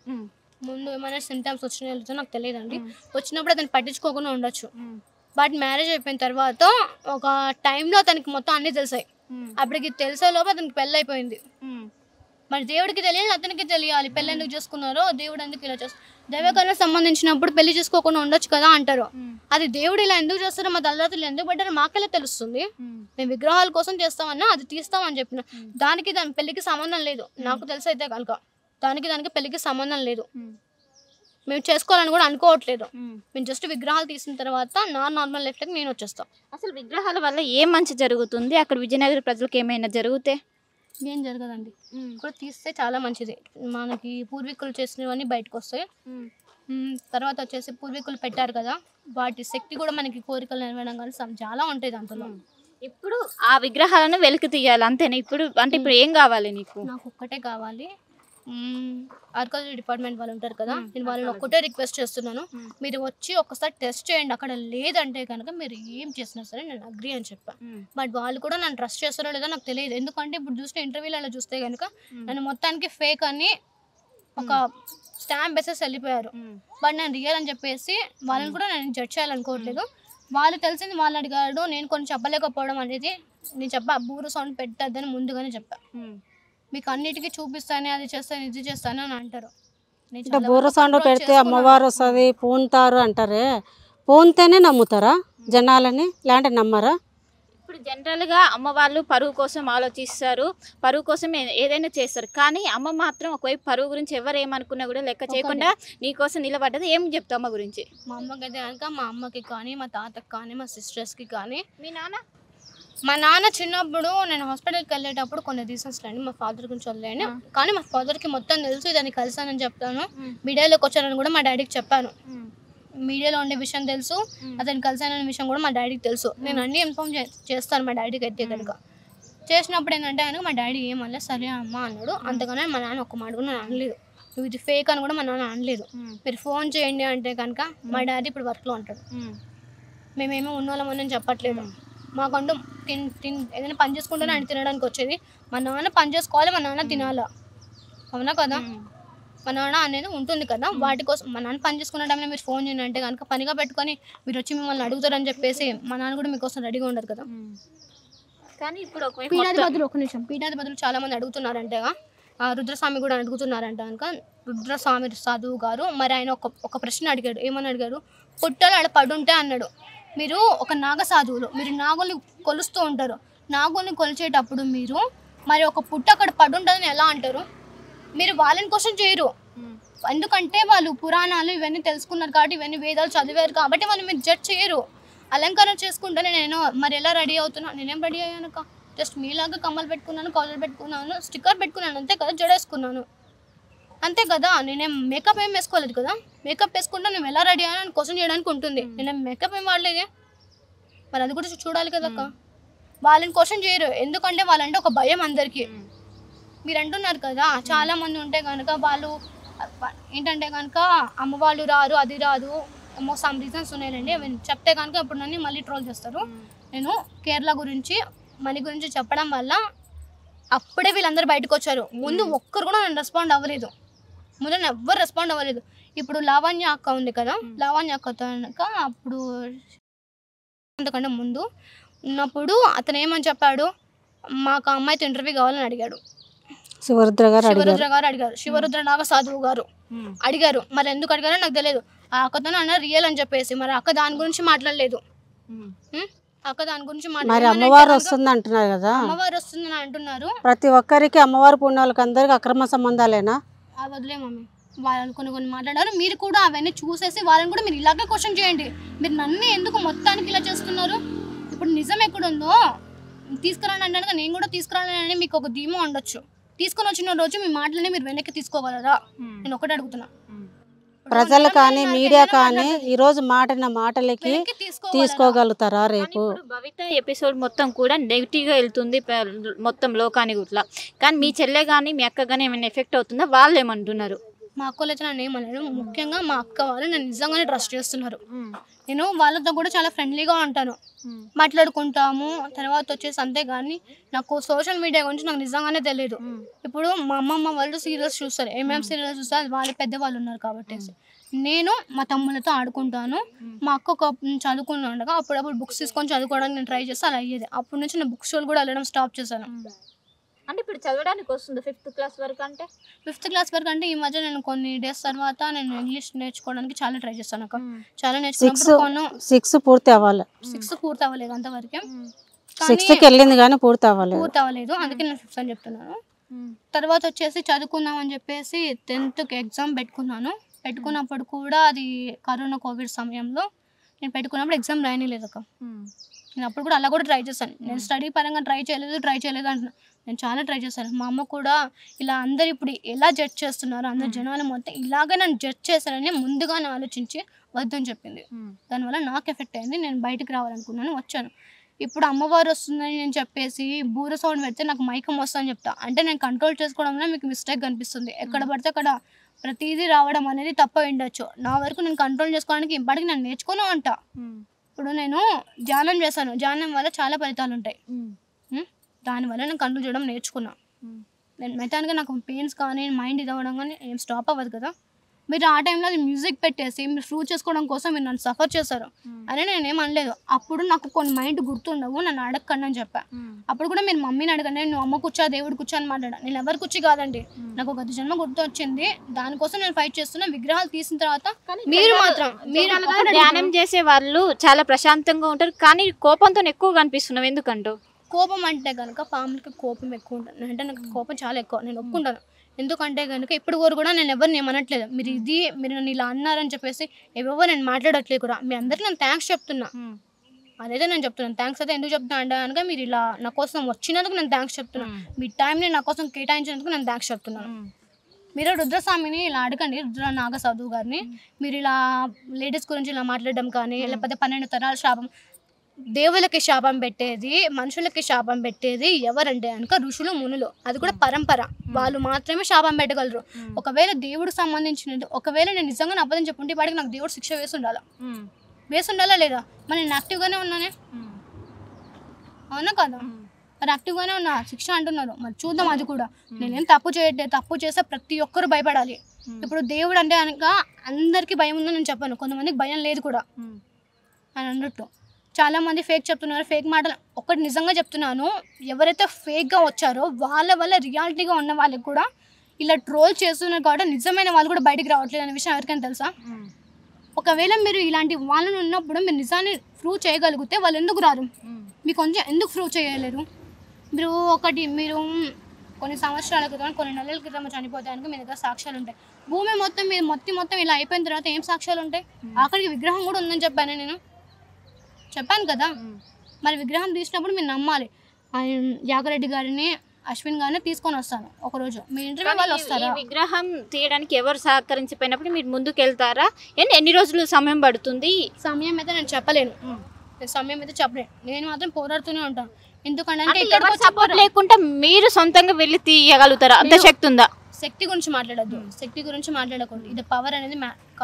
ముందు ఏమైనా సింటమ్స్ వచ్చినాయో నాకు తెలియదండి. వచ్చినప్పుడు అతను పట్టించుకోకుండా ఉండొచ్చు. బట్ మ్యారేజ్ అయిపోయిన తర్వాత ఒక టైంలో అతనికి మొత్తం అన్నీ తెలిసాయి. అప్పటికి తెలిసే లోపు అతనికి పెళ్ళి అయిపోయింది. మరి దేవుడికి తెలియాలి, అతనికి తెలియాలి పెళ్ళి ఎందుకు చేసుకున్నారో, దేవుడు ఎందుకు ఇలా చేస్తారు. దైవకాలకు సంబంధించినప్పుడు పెళ్లి చేసుకోకుండా ఉండొచ్చు కదా అంటారు. అది దేవుడు ఇలా ఎందుకు చేస్తారో, మా తల్లిదండ్రులు ఎందుకు పడ్డారో మాకెలా తెలుస్తుంది. మేము విగ్రహాల కోసం చేస్తామన్నా అది తీస్తామని చెప్పిన దాని పెళ్లికి సంబంధం లేదు. నాకు తెలిసి అయితే కనుక దానికి పెళ్లికి సంబంధం లేదు. మేము చేసుకోవాలని కూడా అనుకోవట్లేదు. మేము జస్ట్ విగ్రహాలు తీసిన తర్వాత నార్మల్ లైఫ్లోకి నేను వచ్చేస్తాం. అసలు విగ్రహాల వల్ల ఏం మంచి జరుగుతుంది అక్కడ విజయనగర ప్రజలకు? ఏమైనా జరిగితే ఏం జరగదండి, కూడా తీస్తే చాలా మంచిది. మనకి పూర్వీకులు చేసినవన్నీ బయటకు వస్తాయి. తర్వాత వచ్చేసి పూర్వీకులు పెట్టారు కదా, వాటి శక్తి కూడా మనకి కోరికలు నెరవేరడం కానీ చాలా ఉంటుంది అందులో. ఇప్పుడు ఆ విగ్రహాలను వెలికి తీయాలి అంతేనా? ఇప్పుడు అంటే ఇప్పుడు ఏం కావాలి నీకు? నాకు ఒక్కటే కావాలి, ఆర్కాలజీ డిపార్ట్మెంట్ వాళ్ళు ఉంటారు కదా, నేను వాళ్ళని ఒక్కటే రిక్వెస్ట్ చేస్తున్నాను, మీరు వచ్చి ఒకసారి టెస్ట్ చేయండి. అక్కడ లేదంటే కనుక మీరు ఏం చేసినా సరే నేను అగ్రీ అని చెప్పాను. బట్ వాళ్ళు కూడా నన్ను ట్రస్ట్ చేస్తారో లేదో నాకు తెలియదు. ఎందుకంటే ఇప్పుడు చూసిన ఇంటర్వ్యూలలో చూస్తే కనుక నన్ను మొత్తానికి ఫేక్ అని ఒక స్టాంప్ వేసేసి వెళ్ళిపోయారు. బట్ నేను రియల్ అని చెప్పేసి వాళ్ళని కూడా నేను జడ్జ్ చేయాలనుకోవట్లేదు. వాళ్ళు తెలిసింది వాళ్ళు అడిగాడు, నేను కొన్ని చెప్పలేకపోవడం అనేది నేను చెప్పా. బూర సౌండ్ పెట్టద్దని ముందుగానే చెప్పా. మీకు అన్నిటికీ చూపిస్తానే, అది చేస్తాను ఇది చేస్తాను అని అంటారు. బూర సౌండ్ పెడితే అమ్మవారు వస్తుంది పూనుతారు అంటారే, పూనితేనే నమ్ముతారా జనాలని, లేదంటే నమ్మరా? ఇప్పుడు జనరల్గా అమ్మ వాళ్ళు పరువు కోసం ఆలోచిస్తారు, పరువు కోసం ఏదైనా చేస్తారు. కానీ అమ్మ మాత్రం ఒకవైపు పరువు గురించి ఎవరు ఏమనుకున్నా కూడా లెక్క చేయకుండా నీకోసం నిలబడ్డది. ఏం చెప్తావు అమ్మ గురించి? మా అమ్మకి అయితే కనుక మా అమ్మకి కానీ, మా తాతకి కానీ, మా సిస్టర్స్కి కానీ. మా నాన్న చిన్నప్పుడు నేను హాస్పిటల్కి వెళ్ళేటప్పుడు కొన్ని రీజన్స్ లేండి, మా ఫాదర్ గురించి వదిలేండి, కానీ మా ఫాదర్కి మొత్తం తెలుసు. దాన్ని కలిసానని చెప్తాను, మీడియాలోకి వచ్చానని కూడా మా డాడీకి చెప్పాను. మీడియాలో ఉండే విషయం తెలుసు, అతను కలిసాననే విషయం కూడా మా డాడీకి తెలుసు. నేను అన్నీ ఇన్ఫార్మ్ చేస్తాను మా డాడీకి అయితే కనుక. చేసినప్పుడు ఏంటంటే కనుక మా డాడీ ఏమన్నా సరే అమ్మ అన్నాడు. అంతగానే మా నాన్న ఒక్క మాట కూడా నేను అనలేదు. నువ్వు ఇది ఫేక్ అని కూడా మా నాన్న అనలేదు. మీరు ఫోన్ చేయండి అంటే కనుక మా డాడీ ఇప్పుడు వర్క్లో ఉంటాడు. మేమేమో ఉన్నోళ్ళమని చెప్పట్లేదు. మాకంటూ ఏదైనా పని చేసుకుంటేనే ఆయన తినడానికి వచ్చేది. మా నాన్న పని చేసుకోవాలి, మా నాన్న తినాలా, అవునా కదా? మా నాన్న అనేది ఉంటుంది కదా, వాటి కోసం మా నాన్న పని చేసుకున్న టైంలో మీరు ఫోన్ చేయండి అంటే కనుక పనిగా పెట్టుకొని మీరు వచ్చి మిమ్మల్ని అడుగుతారని చెప్పేసి మా నాన్న కూడా మీకోసం రెడీగా ఉండదు కదా. కానీ ఇప్పుడు పీఠాది బదులు చాలా మంది అడుగుతున్నారంటే, రుద్రస్వామి కూడా అడుగుతున్నారంట కనుక. రుద్రస్వామి సాధువు గారు మరి ఆయన ఒక ప్రశ్న అడిగాడు. ఏమని అడిగాడు? పుట్టలు ఆడ పడుంటే అన్నాడు. మీరు ఒక నాగ సాధువులు, మీరు నాగుల్ని కొలుస్తూ ఉంటారు. నాగుల్ని కొలిచేటప్పుడు మీరు మరి ఒక పుట్ట అక్కడ పడుంటుందని ఎలా అంటారు? మీరు వాళ్ళని క్వశ్చన్ చేయరు, ఎందుకంటే వాళ్ళు పురాణాలు ఇవన్నీ తెలుసుకున్నారు కాబట్టి, ఇవన్నీ వేదాలు చదివారు కాబట్టి వాళ్ళు మీరు జడ్జ్ చేయరు. అలంకరణ చేసుకుంటేనే నేను మరి ఎలా రెడీ అవుతున్నా? నేనేం రెడీ అయ్యానుక? జస్ట్ మీలాగా కమ్మలు పెట్టుకున్నాను, కౌజలు పెట్టుకున్నాను, స్టిక్కర్ పెట్టుకున్నాను అంతే కదా, జడేసుకున్నాను అంతే కదా. నేనేం మేకప్ ఏం వేసుకోలేదు కదా. మేకప్ వేసుకుంటే నేను ఎలా రెడీ అయ్యాను క్వశ్చన్ చేయడానికి ఉంటుంది. నేనేం మేకప్ ఏం వాడలేదే, మరి అది కూడా చూడాలి కదా అక్క. వాళ్ళని క్వశ్చన్ చేయరు, ఎందుకంటే వాళ్ళంటే ఒక భయం అందరికీ. మీరు అంటున్నారు కదా చాలా మంది ఉంటే కనుక వాళ్ళు ఏంటంటే కనుక అమ్మ వాళ్ళు రారు, అది రాదు, ఏమో సమ్ రీజన్స్ ఉన్నాయండి, అవి చెప్తే కనుక ఇప్పుడు నన్ను మళ్ళీ ట్రోల్ చేస్తారు. నేను కేరళ గురించి మనీ గురించి చెప్పడం వల్ల అప్పుడే వీళ్ళందరూ బయటకు వచ్చారు. ముందు ఒక్కరు కూడా నేను రెస్పాండ్ అవ్వలేదు, ముందు నేను ఎవ్వరు రెస్పాండ్ అవ్వలేదు. ఇప్పుడు లావణ్య అక్క ఉంది కదా, లావణ్య అక్కతో కనుక అప్పుడు అంతకంటే ముందు ఉన్నప్పుడు అతను ఏమని చెప్పాడు, మాకు ఆ అమ్మాయితో ఇంటర్వ్యూ కావాలని అడిగాడు. శివరుద్ర గారు అడిగారు, శివరుద్ర నాగ సాధువు గారు అడిగారు. మరి ఎందుకు అడిగారో నాకు తెలియదు. ఆ అక్కతో అన్న రియల్ అని చెప్పేసి, మరి అక్క దాని గురించి మాట్లాడలేదు. అక్క దాని గురించి అమ్మవారు వస్తుంది అంటున్నారు కదా, అమ్మవారు వస్తుందని అంటున్నారు. ప్రతి ఒక్కరికి అమ్మవారు పుణ్య వాళ్ళకి అందరికి అక్రమ సంబంధాలేనా? వదిలే మమ్మీ, వాళ్ళని కొన్ని మాట్లాడారు. మీరు కూడా అవన్నీ చూసేసి వాళ్ళని కూడా మీరు ఇలాగే క్వశ్చన్ చేయండి. మీరు నన్ను ఎందుకు మొత్తానికి ఇలా చేస్తున్నారు? ఇప్పుడు నిజం ఎక్కడుందో తీసుకురాని అంటే నేను కూడా తీసుకురాలని మీకు ఒక ధీమా ఉండొచ్చు. తీసుకొని వచ్చిన రోజు మీ మాటలని మీరు వెనక్కి తీసుకోగలరా? నేను ఒకటి అడుగుతున్నా. ప్రజలు కానీ మీడియా కానీ ఈ రోజు మాటిన మాటలకి తీసుకోగలుగుతారా రేపు? భవిత ఎపిసోడ్ మొత్తం కూడా నెగిటివ్గా వెళ్తుంది మొత్తం లోకానికి గుట్లా. కానీ మీ చెల్లె కానీ మీ అక్క కానీ ఏమైనా ఎఫెక్ట్ అవుతుందా? వాళ్ళు ఏమంటున్నారు? మా అక్కలు అయితే నన్ను ఏమన్నారు, ముఖ్యంగా మా అక్క వాళ్ళు నన్ను నిజంగానే ట్రస్ట్ చేస్తున్నారు. నేను వాళ్ళతో కూడా చాలా ఫ్రెండ్లీగా ఉంటాను, మాట్లాడుకుంటాము. తర్వాత వచ్చేసి అంతే. కానీ నాకు సోషల్ మీడియా గురించి నాకు నిజంగానే తెలియదు. ఇప్పుడు మా అమ్మమ్మ వాళ్ళు సీరియల్స్ చూస్తారు, ఏమేమి సీరియల్స్ చూస్తారు, వాళ్ళు పెద్దవాళ్ళు ఉన్నారు కాబట్టి. నేను మా తమ్ముళ్ళతో ఆడుకుంటాను. మా అక్క ఒక చదువుకుని ఉండగా అప్పుడప్పుడు బుక్స్ తీసుకొని చదువుకోవడానికి నేను ట్రై చేస్తే అలా అయ్యేది. అప్పటి నుంచి నేను బుక్ స్టోర్ కూడా వెళ్ళడం స్టాప్ చేశాను. అంటే ఇప్పుడు చదవడానికి వస్తుంది 5th క్లాస్ వరకు. అంటే 5th క్లాస్ వరకు అంటే ఈ మధ్య నేను కొన్ని డేస్ తర్వాత నేను ఇంగ్లీష్ నేర్చుకోవడానికి చాలా ట్రై చేస్తాను అక్క. చాలా నేర్చుకున్నాను. 6 పూర్తి అవ్వాలి. 6 పూర్తి అవ్వలేదు అంతవరకే. 6కి వెళ్ళింది కానీ పూర్తి అవ్వలేదు. అందుకే నేను 5th అని చెప్తున్నాను. తర్వాత వచ్చేసి చదువుకుందాం అని చెప్పేసి 10th ఎగ్జామ్ పెట్టుకున్నప్పుడు కూడా అది కరోనా కోవిడ్ సమయంలో నేను పెట్టుకున్నప్పుడు ఎగ్జామ్ రాయలేదు అక్క. నేను అప్పుడు కూడా అలా కూడా ట్రై చేశాను. నేను స్టడీ పరంగా ట్రై చేయలేదు అంటున్నా. నేను చాలా ట్రై చేశాను. మా అమ్మ కూడా ఇలా అందరు ఇప్పుడు ఎలా జడ్జ్ చేస్తున్నారు, అందరు జనాలు మొత్తం ఇలాగే నన్ను జడ్జ్ చేశారని ముందుగానే ఆలోచించి వద్దని చెప్పింది. దానివల్ల నాకు ఎఫెక్ట్ అయింది. నేను బయటకు రావాలనుకున్నాను, వచ్చాను. ఇప్పుడు అమ్మవారు వస్తుందని నేను చెప్పేసి బూర సౌండ్ పెడితే నాకు మైకం వస్తుందని చెప్తా. అంటే నేను కంట్రోల్ చేసుకోవడంలో మీకు మిస్టేక్ కనిపిస్తుంది. ఎక్కడ పడితే అక్కడ ప్రతిదీ రావడం అనేది తప్ప ఉండొచ్చు. నా వరకు నేను కంట్రోల్ చేసుకోవడానికి ఇప్పటికి నేను నేర్చుకునే ఉంటా. ఇప్పుడు నేను ధ్యానం చేశాను. ధ్యానం వల్ల చాలా ఫలితాలు ఉంటాయి. దానివల్ల నేను కంట్రోల్ చేయడం నేర్చుకున్నా. నేను మెతాన్గా నాకు పెయిన్స్ కానీ మైండ్ ఇది అవ్వడం కానీ ఏం స్టాప్ అవ్వదు కదా. మీరు ఆ టైంలో అది మ్యూజిక్ పెట్టేసి మీరు ప్రూవ్ చేసుకోవడం కోసం మీరు నన్ను సఫర్ చేశారు అని నేనేం అనలేదు. అప్పుడు నాకు కొన్ని మైండ్ గుర్తుండవు, నన్ను అడగకండి అని చెప్పా. అప్పుడు కూడా మీరు మమ్మీని అడగండి, నువ్వు అమ్మ కూర్చో దేవుడు కూర్చో అని మాట్లాడా. నేను ఎవరు కూర్చి కాదండి, నాకు ఒక జన్మ గుర్తు వచ్చింది, దానికోసం నేను ఫైట్ చేస్తున్నా. విగ్రహాలు తీసిన తర్వాత మీరు మాత్రం ధ్యానం చేసే వాళ్ళు చాలా ప్రశాంతంగా ఉంటారు, కానీ కోపంతో ఎక్కువ కనిపిస్తున్నావు. ఎందుకంటూ కోపం అంటే కనుక పాములకి కోపం ఎక్కువ ఉంటుంది. అంటే నాకు కోపం చాలా ఎక్కువ, నేను ఒప్పుకుంటాను. ఎందుకంటే కనుక ఇప్పుడు కూడా నేను ఎవరిని ఏమనట్లేదు. మీరు నన్ను ఇలా అన్నారని చెప్పేసి ఎవరో నేను మాట్లాడట్లేదు కూడా. మీ అందరికీ నేను థ్యాంక్స్ చెప్తున్నా. అదైతే నేను చెప్తున్నాను. థ్యాంక్స్ అయితే ఎందుకు చెప్తున్నా అంటే కనుక మీరు ఇలా నా కోసం వచ్చినందుకు నేను థ్యాంక్స్ చెప్తున్నాను. మీ టైంని నా కోసం కేటాయించినందుకు నేను థ్యాంక్స్ చెప్తున్నాను. మీరు రుద్రస్వామిని ఇలా అడగండి, రుద్ర నాగ సాధువు గారిని. మీరు ఇలా లేడీస్ గురించి ఇలా మాట్లాడడం కానీ, లేకపోతే 12 తరాల శాపం, దేవులకి శాపం పెట్టేది, మనుషులకి శాపం పెట్టేది ఎవరంటే కనుక ఋషులు, మునులు. అది కూడా పరంపర, వాళ్ళు మాత్రమే శాపం పెట్టగలరు. ఒకవేళ దేవుడికి సంబంధించినది ఒకవేళ నేను నిజంగా అబద్ధం చెప్పుంటే వాడికి నాకు దేవుడు శిక్ష వేసి ఉండాలా లేదా? మరి నేను యాక్టివ్గానే ఉన్నానే, అవునా కదా? మరి యాక్టివ్గానే ఉన్నా, శిక్ష అంటున్నారు. మరి చూద్దాం అది కూడా. నేనేం తప్పు చేయట్లేదు. తప్పు చేస్తే ప్రతి ఒక్కరు భయపడాలి. ఇప్పుడు దేవుడు అంటే కనుక అందరికీ భయం ఉందని నేను చెప్పాను, కొంతమందికి భయం లేదు కూడా అని అన్నట్టు. చాలామంది ఫేక్ చెప్తున్నారు, ఫేక్ మాటలు. ఒకటి నిజంగా చెప్తున్నాను, ఎవరైతే ఫేక్గా వచ్చారో వాళ్ళ వల్ల రియాలిటీగా ఉన్న వాళ్ళకి కూడా ఇలా ట్రోల్ చేస్తున్నారు కాబట్టి నిజమైన వాళ్ళు కూడా బయటికి రావట్లేదు అనే విషయం ఎవరికైనా తెలుసా? ఒకవేళ మీరు ఇలాంటి వాళ్ళని ఉన్నప్పుడు మీరు నిజాన్ని ప్రూవ్ చేయగలిగితే వాళ్ళు ఎందుకు రారు? మీకు కొంచెం ఎందుకు ప్రూవ్ చేయలేరు? మీరు కొన్ని సంవత్సరాల క్రితం, కొన్ని నెలల క్రితం చనిపోతానికి మీ దగ్గర సాక్ష్యాలు ఉంటాయి. భూమి మొత్తం మీరు మొత్తం ఇలా అయిపోయిన తర్వాత ఏం సాక్ష్యాలు ఉంటాయి? ఆఖరికి విగ్రహం కూడా ఉందని చెప్పాను కదా. మరి విగ్రహం తీసినప్పుడు మీరు నమ్మాలి. యాగారెడ్డి గారిని అశ్విన్ గారిని తీసుకొని వస్తాను ఒకరోజు. మీ ఇంటర్వ్యూ వాళ్ళు వస్తారా? విగ్రహం తీయడానికి ఎవరు సహకరించిపోయినప్పుడు మీరు ముందుకు వెళ్తారా? ఎన్ని రోజులు సమయం పడుతుంది? సమయం అయితే నేను చెప్పలేను, సమయం అయితే చెప్పలేను. నేను మాత్రం పోరాడుతూనే ఉంటాను. ఎందుకంటే సపోర్ట్ లేకుండా మీరు సొంతంగా వెళ్ళి తీయగలుగుతారా? అంత శక్తి ఉందా? శక్తి గురించి మాట్లాడద్దు, శక్తి గురించి మాట్లాడకూడదు. ఇది పవర్ అనేది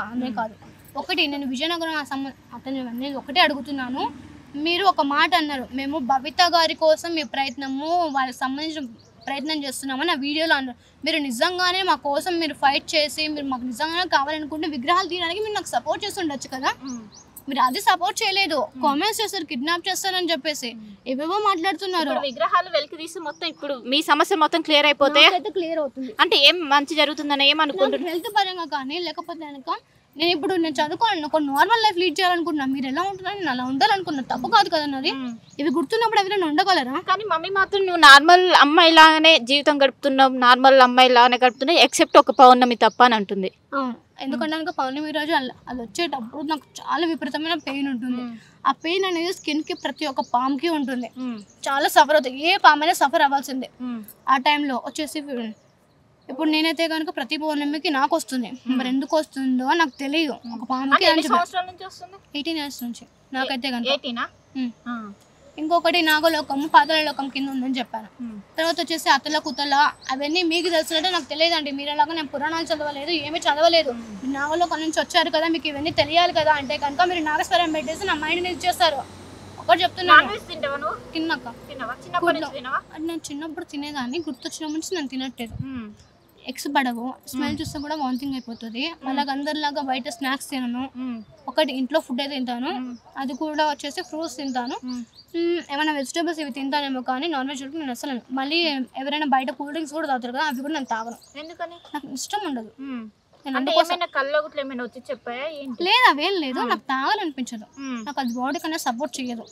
అనే కాదు. ఒకటి నేను విజయనగరం అతను ఒకటే అడుగుతున్నాను. మీరు ఒక మాట అన్నారు, మేము బబిత గారి కోసం మీ ప్రయత్నము వాళ్ళకి సంబంధించిన ప్రయత్నం చేస్తున్నామని ఆ వీడియోలో అన్నారు. మీరు నిజంగానే మా కోసం మీరు ఫైట్ చేసి మీరు మాకు నిజంగానే కావాలనుకుంటే విగ్రహాలు తీయడానికి మీరు నాకు సపోర్ట్ చేసి ఉండొచ్చు కదా. మీరు అది సపోర్ట్ చేయలేదు, కామెంట్స్ చేస్తారు, కిడ్నాప్ చేస్తారని చెప్పేసి ఏవేవో మాట్లాడుతున్నారు. విగ్రహాలు వెలికి తీసి మొత్తం ఇప్పుడు మీ సమస్య మొత్తం క్లియర్ అయిపోతే క్లియర్ అవుతుంది అంటే ఏం మంచి జరుగుతుందని ఏమనుకుంటున్నారు? హెల్త్ పరంగా కానీ లేకపోతే కనుక నేను చదువుకోవాలి, ఒక నార్మల్ లైఫ్ లీడ్ చేయాలనుకుంటున్నా. మీరు ఎలా ఉంటున్నారు, నేను అలా ఉండాలనుకున్నా, తప్పు కాదు కదా నాది. ఇవి గుర్తున్నప్పుడు ఎవరైనా ఉండగలరా? కానీ మమ్మీ మాత్రం నువ్వు నార్మల్ అమ్మాయి లాగానే జీవితం గడుపుతున్నావు, నార్మల్ అమ్మాయి లాగానే గడుపుతున్నావు, ఎక్సెప్ట్ ఒక పౌర్ణమి తప్ప అని అంటుంది. ఎందుకంటే కనుక పౌర్ణమి రోజు అది వచ్చేటప్పుడు నాకు చాలా విపరీతమైన పెయిన్ ఉంటుంది. ఆ పెయిన్ అనేది స్కిన్ కి ప్రతి ఒక్క పామ్కి ఉంటుంది, చాలా సఫర్ అవుతుంది. ఏ పామ్ అయినా సఫర్ అవ్వాల్సిందే. ఆ టైంలో వచ్చేసి ఇప్పుడు నేనైతే కనుక ప్రతి పౌర్ణమికి నాకు వస్తుంది. మరి ఎందుకు వస్తుందో నాకు తెలియదు. ఒక పాముకి 18 years నుంచి నాకైతే కనుక. ఇంకొకటి నాగలోకము పాతాళలోకం కింద ఉందని చెప్పాను. తర్వాత వచ్చేసి అతల కుతల అవన్నీ మీకు తెలిసినట్టు నాకు తెలియదండి. మీరు ఎలాగో నేను పురాణాలు చదవలేదు, ఏమీ చదవలేదు. నాగలోకం నుంచి వచ్చారు కదా, మీకు ఇవన్నీ తెలియాలి కదా అంటే కనుక మీరు నాగస్వరం పెట్టేసి నా మైండ్ ఇది చేస్తారు. ఒకటి చెప్తున్నాను, తిన్నాక నేను చిన్నప్పుడు తినేదాన్ని, గుర్తొచ్చిన నుంచి నేను తినట్లేదు. ఎగ్స్ పడవు, స్మెల్ చూస్తే కూడా వామిటింగ్ అయిపోతుంది. అలాగ అందరిలాగా బయట స్నాక్స్ తినను. ఒకటి ఇంట్లో ఫుడ్ అయితే తింటాను, అది కూడా వచ్చేసి ఫ్రూట్స్ తింటాను. ఏమైనా వెజిటేబుల్స్ ఇవి తింటానేమో కానీ నాన్ వెజ్ నేను అసలు. మళ్ళీ ఎవరైనా బయట కూల్ డ్రింక్స్ కూడా తాగుతారు కదా, అవి కూడా నేను తాగను. ఎందుకని? నాకు ఇష్టం ఉండదు. లేదు, అవేం లేదు, నాకు తాగాలనిపించదు. నాకు అది బాడీ కన్నా సపోర్ట్ చేయదు.